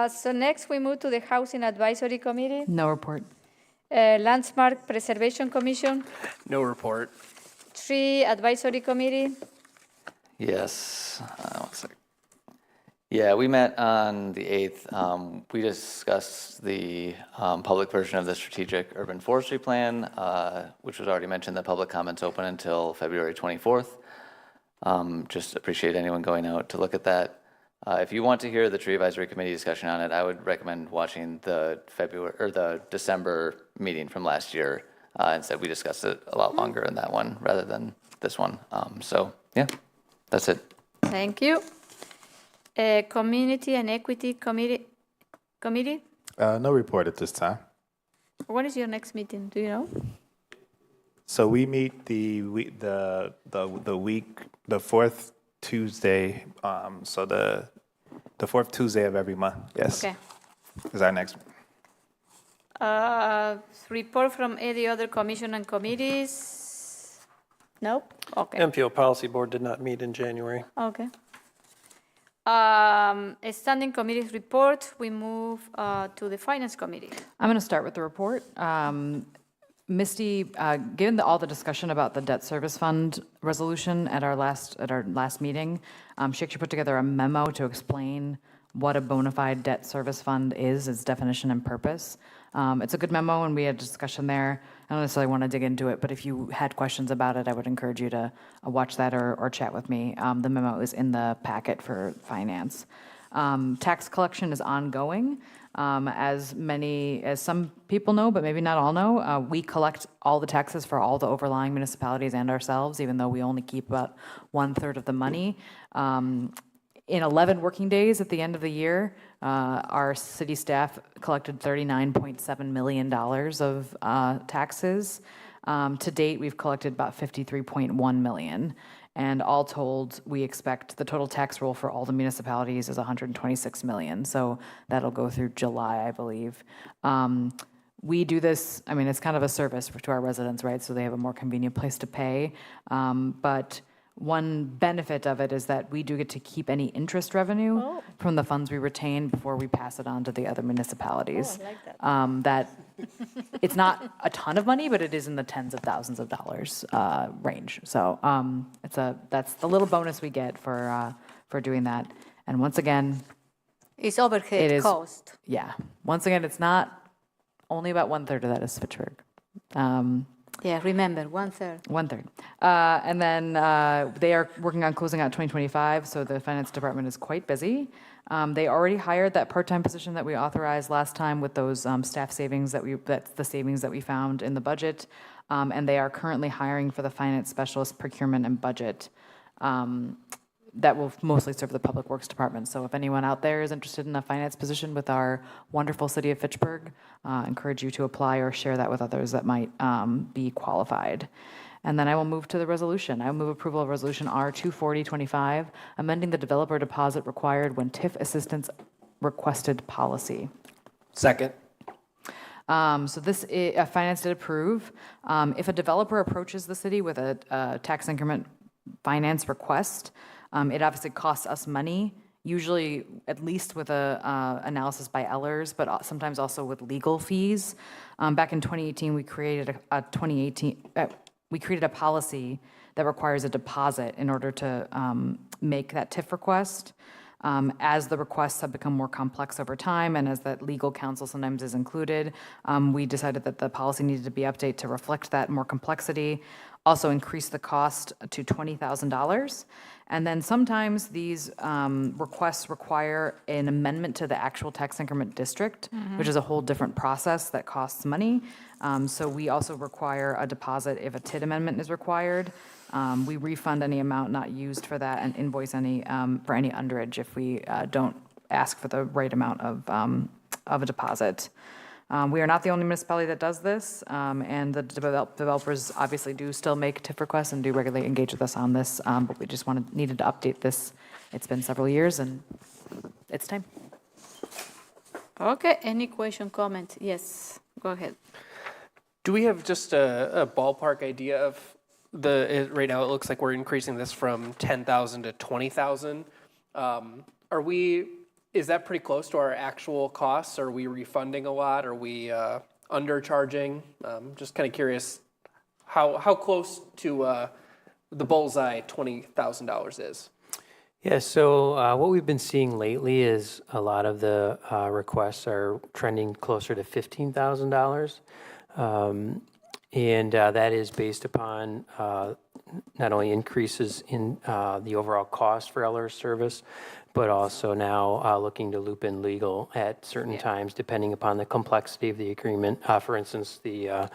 So next we move to the Housing Advisory Committee. No report. Landmark Preservation Commission, No report. Tree Advisory Committee. Yes, one sec. Yeah, we met on the 8th. We discussed the public version of the strategic urban forestry plan, which was already mentioned. The public comment's open until February 24th. Just appreciate anyone going out to look at that. If you want to hear the tree advisory committee discussion on it, I would recommend watching the December meeting from last year. Instead, we discussed it a lot longer in that one rather than this one. So yeah, that's it. Thank you. Community and Equity Committee. No report at this time. When is your next meeting? Do you know? So we meet the fourth Tuesday. So the fourth Tuesday of every month. Yes. Okay. Is our next. Report from any other commission and committees? Nope. Okay. MPO Policy Board did not meet in January. Okay. A standing committees report, we move to the Finance Committee. I'm going to start with the report. Misty, given all the discussion about the debt service fund resolution at our last meeting, she actually put together a memo to explain what a bona fide debt service fund is, its definition and purpose. It's a good memo, and we had a discussion there. I don't necessarily want to dig into it, but if you had questions about it, I would encourage you to watch that or chat with me. The memo is in the packet for finance. Tax collection is ongoing. As some people know, but maybe not all know, we collect all the taxes for all the overlying municipalities and ourselves, even though we only keep about 1/3 of the money. In 11 working days at the end of the year, our city staff collected $39.7 million of taxes. To date, we've collected about $53.1 million. And all told, we expect the total tax roll for all the municipalities is $126 million. So that'll go through July, I believe. We do this, I mean, it's kind of a service to our residents, right? So they have a more convenient place to pay. But one benefit of it is that we do get to keep any interest revenue from the funds we retain before we pass it on to the other municipalities. I like that. It's not a ton of money, but it is in the tens of thousands of dollars range. So that's the little bonus we get for doing that. And once again, It's overhead cost. yeah. Once again, it's not only about 1/3 of that is Fitchburg. Yeah, remember, 1/3. 1/3. And then they are working on closing out 2025, so the finance department is quite busy. They already hired that part-time position that we authorized last time with those staff savings that's the savings that we found in the budget. And they are currently hiring for the finance specialist, procurement, and budget. That will mostly serve the Public Works Department. So if anyone out there is interested in a finance position with our wonderful city of Fitchburg, encourage you to apply or share that with others that might be qualified. And then I will move to the resolution. I will move approval of Resolution R-24025, amending the developer deposit required when TIF assistance requested policy. Second. So this, finance did approve. If a developer approaches the city with a tax increment finance request, it obviously costs us money, usually at least with a analysis by Ellers, but sometimes also with legal fees. Back in 2018, we created a policy that requires a deposit in order to make that TIF request. As the requests have become more complex over time and as that legal counsel sometimes is included, we decided that the policy needed to be updated to reflect that more complexity, also increase the cost to $20,000. And then sometimes these requests require an amendment to the actual tax increment district, which is a whole different process that costs money. So we also require a deposit if a TID amendment is required. We refund any amount not used for that and invoice any for any underage if we don't ask for the right amount of a deposit. We are not the only municipality that does this, and the developers obviously do still make TIF requests and do regularly engage with us on this, but we just needed to update this. It's been several years, and it's time. Okay, any question, comment? Yes, go ahead. Do we have just a ballpark idea of right now it looks like we're increasing this from 10,000 to 20,000. Is that pretty close to our actual costs? Are we refunding a lot? Are we undercharging? Just kind of curious how close to the bullseye $20,000 is. Yeah, so what we've been seeing lately is a lot of the requests are trending closer to $15,000. And that is based upon not only increases in the overall cost for LR service, but also now looking to loop in legal at certain times, depending upon the complexity of the agreement. For instance, the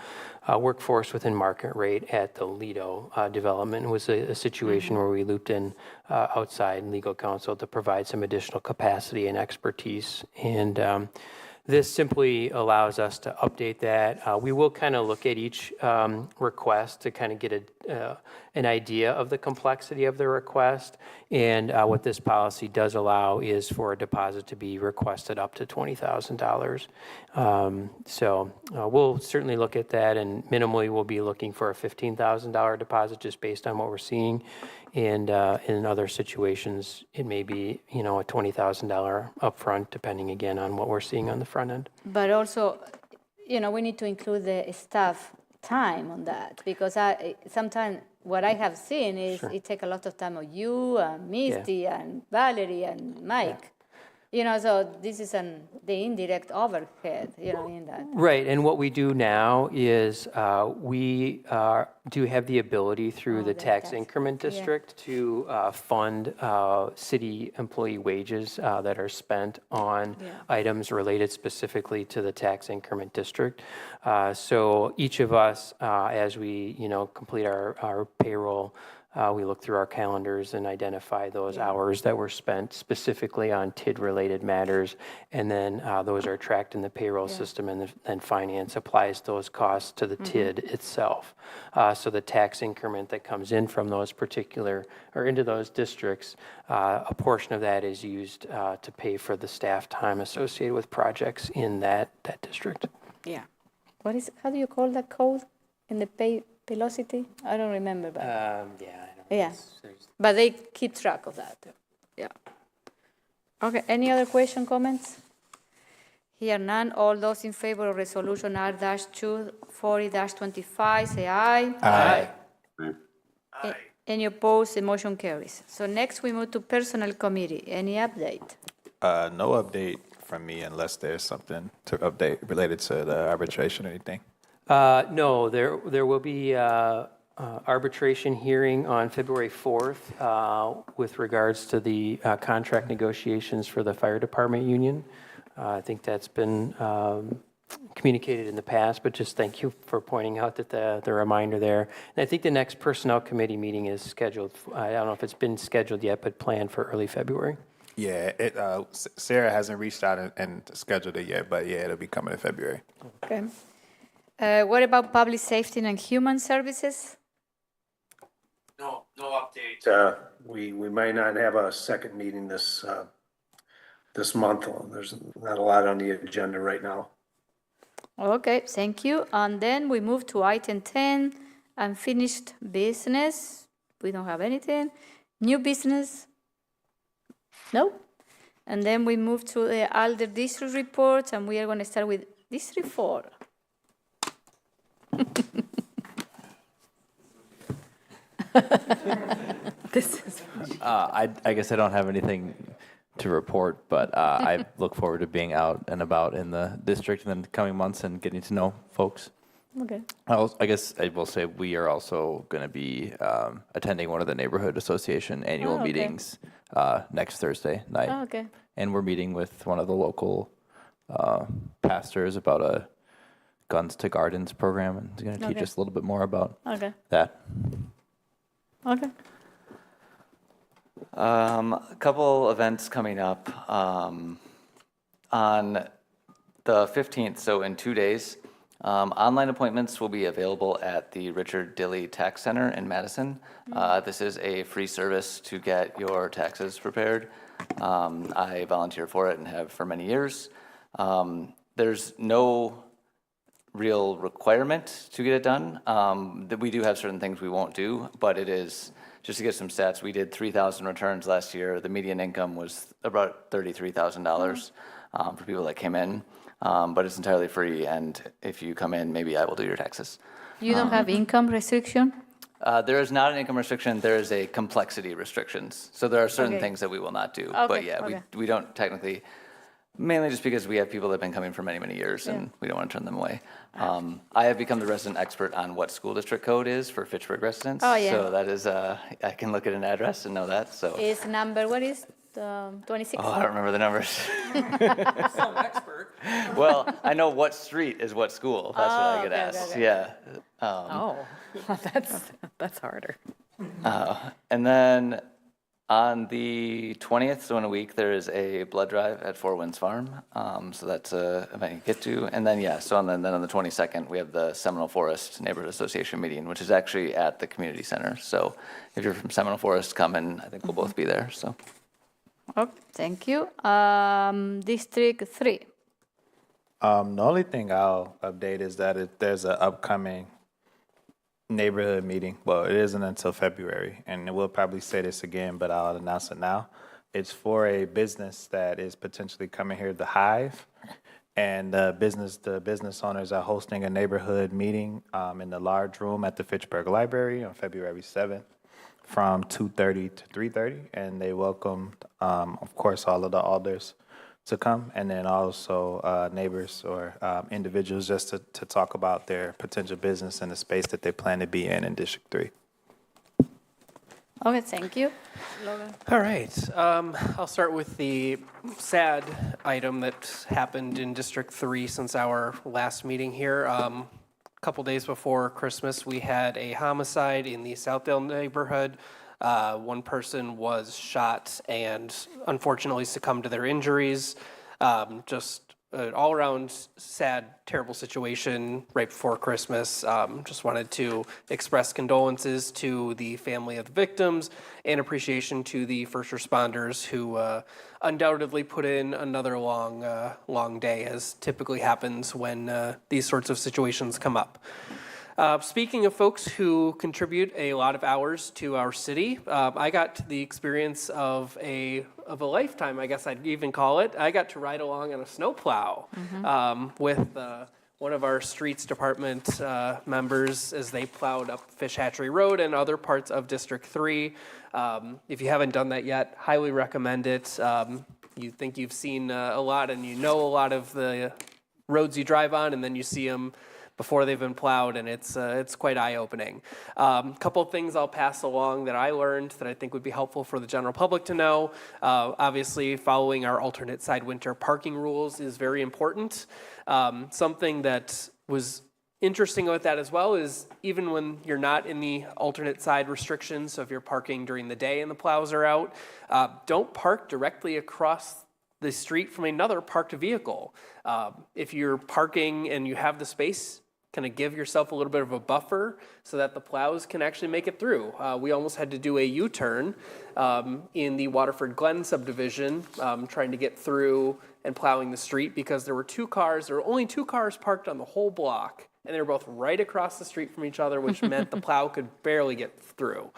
workforce within market rate at the Lido development was a situation where we looped in outside legal counsel to provide some additional capacity and expertise. And this simply allows us to update that. We will kind of look at each request to kind of get an idea of the complexity of the request. And what this policy does allow is for a deposit to be requested up to $20,000. So we'll certainly look at that, and minimally we'll be looking for a $15,000 deposit just based on what we're seeing. And in other situations, it may be, a $20,000 upfront, depending again on what we're seeing on the front end. But also, we need to include the staff time on that, because sometimes what I have seen is it takes a lot of time of you and Misty and Valerie and Mike. So this is the indirect overhead, in that. Right, and what we do now is we do have the ability through the tax increment district to fund city employee wages that are spent on items related specifically to the tax increment district. So each of us, as we complete our payroll, we look through our calendars and identify those hours that were spent specifically on TID-related matters, and then those are tracked in the payroll system, and then finance applies those costs to the TID itself. So the tax increment that comes in from those particular, or into those districts, a portion of that is used to pay for the staff time associated with projects in that district. Yeah. How do you call that code in the velocity? I don't remember. But yeah. But they keep track of that. Yeah. Okay. Any other comments? Here none. All those in favor of resolution R-240-25, say aye. Aye. Any opposed? The motion carries. So next we move to personnel committee. Any update? No update from me unless there's something to update related to the arbitration or anything. No, there will be arbitration hearing on February 4th with regards to the contract negotiations for the fire department union. I think that's been communicated in the past, but just thank you for pointing out that the reminder there. And I think the next personnel committee meeting is scheduled. I don't know if it's been scheduled yet, but planned for early February. Yeah, Sarah hasn't reached out and scheduled it yet, but yeah, it'll be coming in February. Okay. What about public safety and human services? No update. We might not have a second meeting this month. There's not a lot on the agenda right now. Okay, thank you. And then we move to item 10, unfinished business. We don't have anything. New business? No. And then we move to the ALDE district reports, and we are going to start with District 4. I guess I don't have anything to report, but I look forward to being out and about in the district in the coming months and getting to know folks. Okay. I guess I will say we are also going to be attending one of the neighborhood association annual meetings next Thursday night. Oh, okay. And we're meeting with one of the local pastors about a Guns to Gardens program, and he's going to teach us a little bit more about that. Okay. A couple events coming up on the 15th, so in 2 days. Online appointments will be available at the Richard Dilley Tax Center in Madison. This is a free service to get your taxes prepared. I volunteer for it and have for many years. There's no real requirement to get it done. We do have certain things we won't do, but it is, just to get some stats, we did 3,000 returns last year. The median income was about $33,000. for people that came in. But it's entirely free, and if you come in, maybe I will do your taxes. You don't have income restriction? There is not an income restriction, there is a complexity restrictions. So there are certain Okay. things that we will not do. Okay, But yeah, okay. we don't technically, mainly just because we have people that have been coming for many, many years, and we don't want to turn them away. I have become the resident expert on what school district code is for Fitchburg residents. Oh, yeah. So that is, I can look at an address and know that, so. Is number, what is 26? Oh, I don't remember the numbers. Some expert. Well, I know what street is what school, that's what I get okay, asked, okay. yeah. Oh, that's harder. And then on the 20th, so in a week, there is a blood drive at Four Winds Farm. So that's a event you get to. And then, yeah, so then on the 22nd, we have the Seminole Forest Neighborhood Association meeting, which is actually at the community center. So if you're from Seminole Forest, come and I think we'll both be there, so. Oh, thank you. District 3. The only thing I'll update is that there's an upcoming neighborhood meeting. Well, it isn't until February, and we'll probably say this again, but I'll announce it now. It's for a business that is potentially coming here, The Hive, and the business owners are hosting a neighborhood meeting in the large room at the Fitchburg Library on February 7th from 2:30 to 3:30, and they welcomed, of course, all of the alders to come, and then also neighbors or individuals just to talk about their potential business and the space that they plan to be in District 3. Okay, thank you. Logan. All right. I'll start with the sad item that happened in District 3 since our last meeting here. A couple days before Christmas, we had a homicide in the Southdale neighborhood. One person was shot and unfortunately succumbed to their injuries. Just an all-around sad, terrible situation right before Christmas. Just wanted to express condolences to the family of the victims and appreciation to the first responders who undoubtedly put in another long day, as typically happens when these sorts of situations come up. Speaking of folks who contribute a lot of hours to our city, I got the experience of a lifetime, I guess I'd even call it. I got to ride along on a snowplow with one of our streets department members as they plowed up Fish Hatchery Road and other parts of District 3. If you haven't done that yet, highly recommend it. You think you've seen a lot and you know a lot of the roads you drive on, and then you see them before they've been plowed, and it's quite eye-opening. A couple of things I'll pass along that I learned that I think would be helpful for the general public to know. Obviously, following our alternate side winter parking rules is very important. Something that was interesting about that as well is even when you're not in the alternate side restrictions, so if you're parking during the day and the plows are out, don't park directly across the street from another parked vehicle. If you're parking and you have the space, kind of give yourself a little bit of a buffer so that the plows can actually make it through. We almost had to do a U-turn in the Waterford Glen subdivision, trying to get through and plowing the street because there were only two cars parked on the whole block, and they were both right across the street from each other, which meant the plow could barely get through.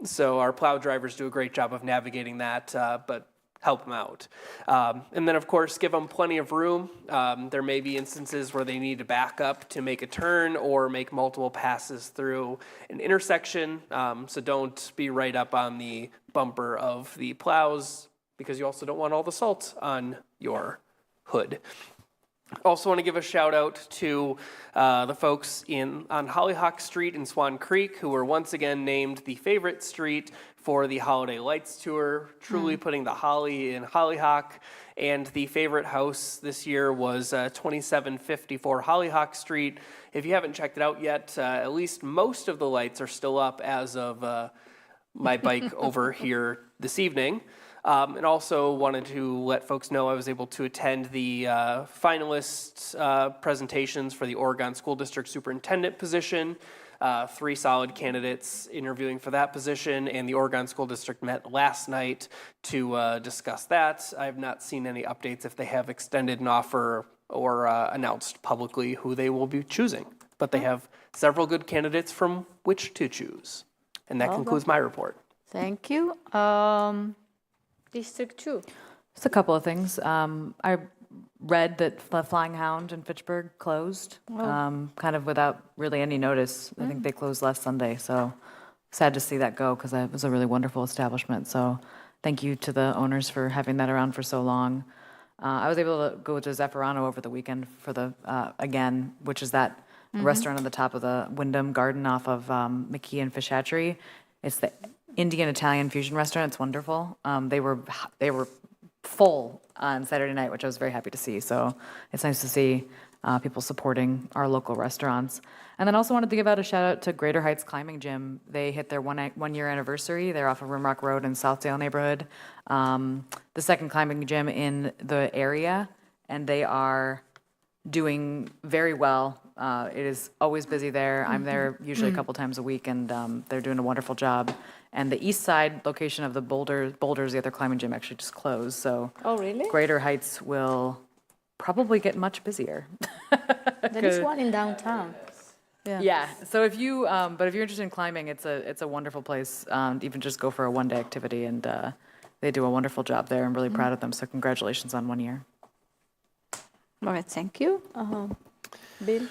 So our plow drivers do a great job of navigating that, but help them out. And then, of course, give them plenty of room. There may be instances where they need to back up to make a turn or make multiple passes through an intersection. So don't be right up on the bumper of the plows because you also don't want all the salt on your hood. Also want to give a shout out to the folks on Hollyhock Street in Swan Creek who were once again named the favorite street for the Holiday Lights Tour, truly putting the holly in Hollyhock. And the favorite house this year was 2754 Hollyhock Street. If you haven't checked it out yet, at least most of the lights are still up as of my bike over here this evening. And also wanted to let folks know I was able to attend the finalist presentations for the Oregon School District Superintendent position. 3 solid candidates interviewing for that position, and the Oregon School District met last night to discuss that. I have not seen any updates if they have extended an offer or announced publicly who they will be choosing. But they have several good candidates from which to choose. And that concludes my report. Thank you. District 2. Just a couple of things. I read that the Flying Hound in Fitchburg closed, kind of without really any notice. I think they closed last Sunday, so sad to see that go because it was a really wonderful establishment. So thank you to the owners for having that around for so long. I was able to go to Zafferano over the weekend for the, again, which is that restaurant on the top of the Wyndham Garden off of McKee and Fish Hatchery. It's the Indian Italian fusion restaurant. It's wonderful. They were full on Saturday night, which I was very happy to see. So it's nice to see people supporting our local restaurants. And then also wanted to give out a shout out to Greater Heights Climbing Gym. They hit their 1 year anniversary. They're off of Rimrock Road in Southdale neighborhood. The second climbing gym in the area, and they are doing very well. It is always busy there. I'm there usually a couple times a week, and they're doing a wonderful job. And the east side location of the Boulders, the other climbing gym, actually just closed. So Oh, really? Greater Heights will probably get much busier. There is one in downtown. Yeah. So if you, but if you're interested in climbing, it's a wonderful place. Even just go for a one-day activity, and they do a wonderful job there. I'm really proud of them. So congratulations on 1 year. All right, thank you. Bill?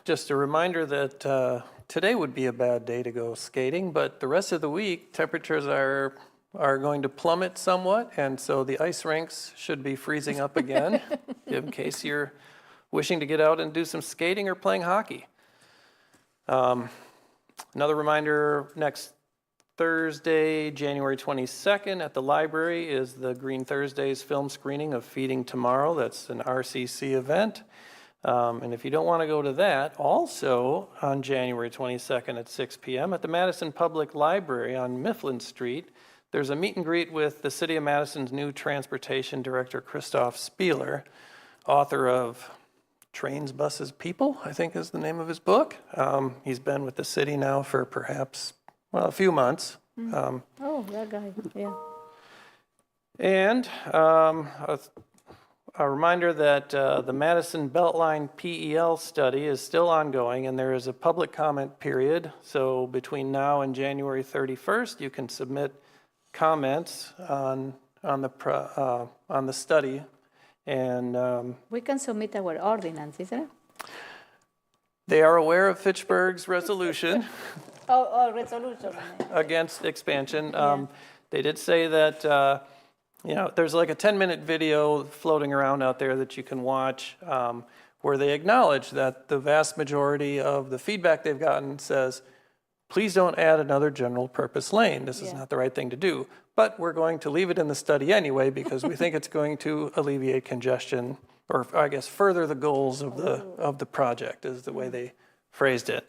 Just a reminder that today would be a bad day to go skating, but the rest of the week, temperatures are going to plummet somewhat, and so the ice rinks should be freezing up again in case you're wishing to get out and do some skating or playing hockey. Another reminder, next Thursday, January 22nd at the library is the Green Thursdays film screening of Feeding Tomorrow. That's an RCC event. And if you don't want to go to that, also on January 22nd at 6 p.m. at the Madison Public Library on Mifflin Street, there's a meet and greet with the City of Madison's new Transportation Director, Christoph Spieler, author of Trains, Buses, People, I think is the name of his book. He's been with the city now for perhaps, a few months. Oh, that guy, yeah. And a reminder that the Madison Beltline PEL study is still ongoing, and there is a public comment period. So between now and January 31st, you can submit comments on the study. And We can submit our ordinance, isn't it? they are aware of Fitchburg's resolution Resolution. against expansion. They did say that there's like a 10-minute video floating around out there that you can watch where they acknowledge that the vast majority of the feedback they've gotten says, please don't add another general purpose lane. This is not the right thing to do. But we're going to leave it in the study anyway because we think it's going to alleviate congestion, or I guess further the goals of the project is the way they phrased it.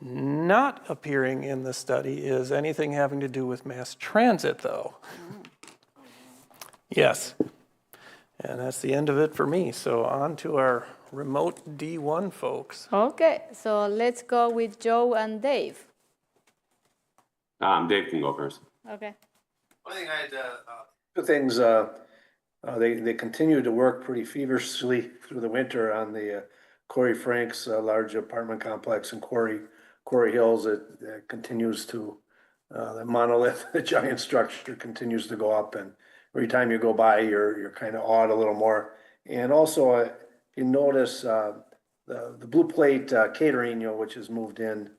Not appearing in the study is anything having to do with mass transit, though. Yes. And that's the end of it for me. So on to our remote D1 folks. Okay, so let's go with Joe and Dave. Dave can go first. Okay. One thing I had, two things, they continue to work pretty feverishly through the winter on the Corey Frank's large apartment complex in Quarry Hills. It continues to, the monolith, the giant structure continues to go up, and every time you go by, you're kind of awed a little more. And also, you notice the Blue Plate Catering, which has moved in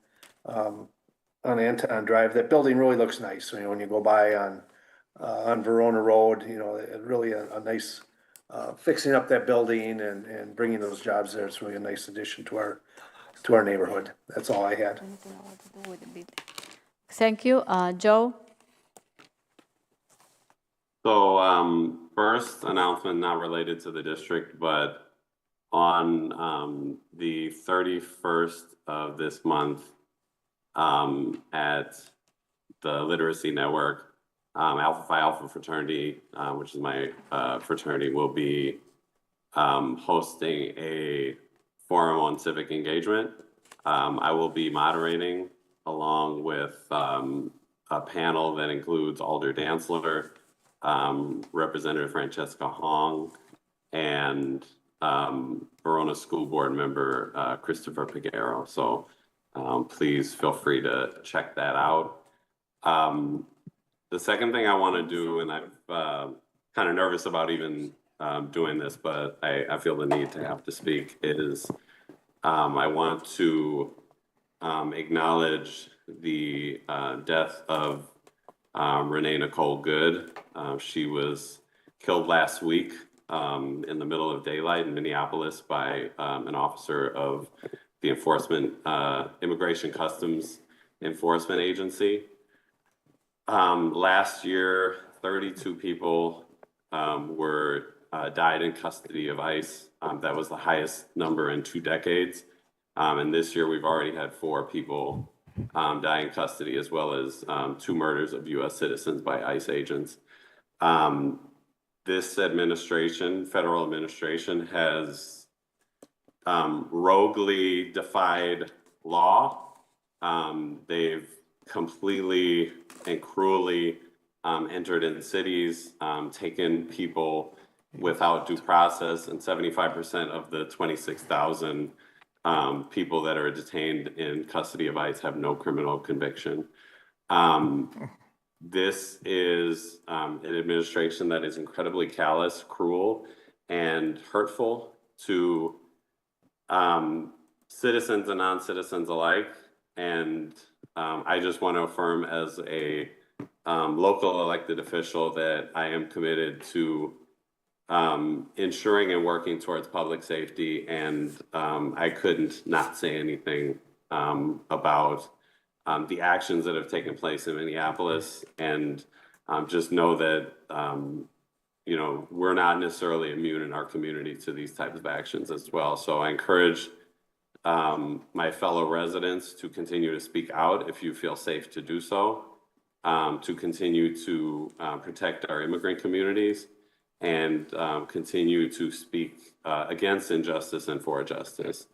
on Anton Drive. That building really looks nice. When you go by on Verona Road, it really a nice fixing up that building and bringing those jobs there. It's really a nice addition to our neighborhood. That's all I had. Thank you. Joe? So first announcement, not related to the district, but on the 31st of this month at the Literacy Network, Alpha Phi Alpha fraternity, which is my fraternity, will be hosting a forum on civic engagement. I will be moderating along with a panel that includes Alder Dantzler, Representative Francesca Hong, and Verona School Board member Christopher Piguero. So please feel free to check that out. The The second thing I want to do, and I'm kind of nervous about even doing this, but I feel the need to have to speak, is I want to acknowledge the death of Renee Nicole Good. She was killed last week in the middle of daylight in Minneapolis by an officer of the Immigration Customs Enforcement Agency. Last year, 32 people died in custody of ICE. That was the highest number in 2 decades. And this year, we've already had 4 people die in custody, as well as 2 murders of U.S. citizens by ICE agents. This administration, federal administration, has roguely defied law. They've completely and cruelly entered in cities, taken people without due process, and 75% of the 26,000 people that are detained in custody of ICE have no criminal conviction. This is an administration that is incredibly callous, cruel, and hurtful to citizens and non-citizens alike. And I just want to affirm as a local elected official that I am committed to ensuring and working towards public safety. And I couldn't not say anything about the actions that have taken place in Minneapolis, and just know that we're not necessarily immune in our community to these types of actions as well. So I encourage my fellow residents to continue to speak out if you feel safe to do so, to continue to protect our immigrant communities, and continue to speak against injustice and for justice,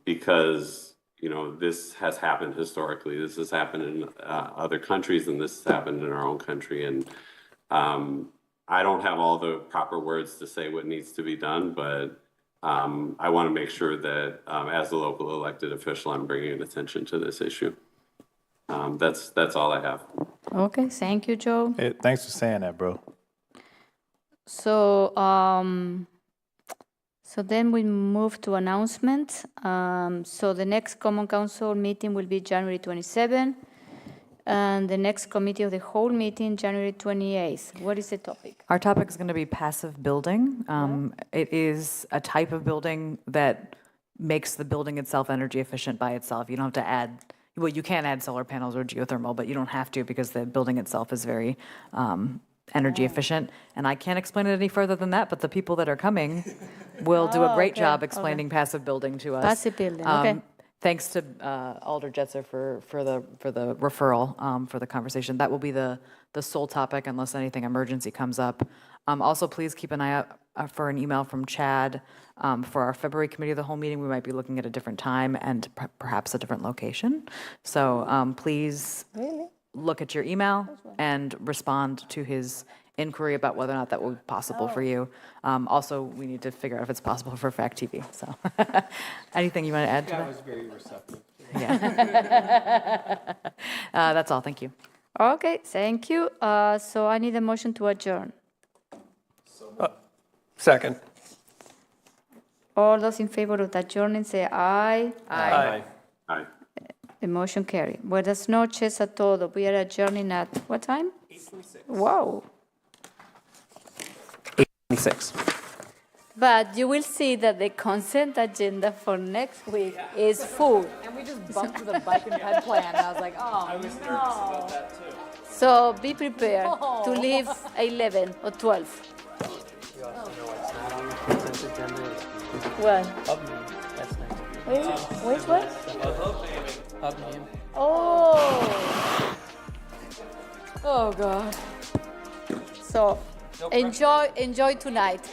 because this has happened historically. This has happened in other countries, and this has happened in our own country. And I don't have all the proper words to say what needs to be done, but I want to make sure that as a local elected official, I'm bringing attention to this issue. That's all I have. Okay, thank you, Joe. Hey, thanks for saying that, bro. So, so then we move to announcements. So the next Common Council meeting will be January 27, and the next Committee of the Whole meeting, January 28th. What is the topic? Our topic is going to be passive building. It is a type of building that makes the building itself energy efficient by itself. You don't have to add, well, you can add solar panels or geothermal, but you don't have to because the building itself is very energy efficient. And I can't explain it any further than that, but the people that are coming will do a great job explaining passive building to us. Passive building, okay. Thanks to Alder Jetzer for the referral for the conversation. That will be the sole topic unless anything emergency comes up. Also, please keep an eye out for an email from Chad for our February Committee of the Whole meeting. We might be looking at a different time and perhaps a different location. So please look at your email and respond to his inquiry about whether or not that will be possible for you. Also, we need to figure out if it's possible for FACTv. So, anything you want to add to that? That was very receptive. Yeah. That's all. Thank you. Okay, thank you. So I need a motion to adjourn. Second. All those in favor of adjourning say aye. Aye. Aye. The motion carried. Buenas noches a todos. We are adjourning at what time? 8:26. Wow. 8:26. But you will see that the consent agenda for next week is full. And we just bumped to the bike and ped plan. And I was like, oh, I was nervous about that too. So be prepared to leave at 11 or 12. You also know it's not on the consent agenda. What? Hub name. That's next. Wait, what? Hub name. Oh. Oh God. So enjoy tonight.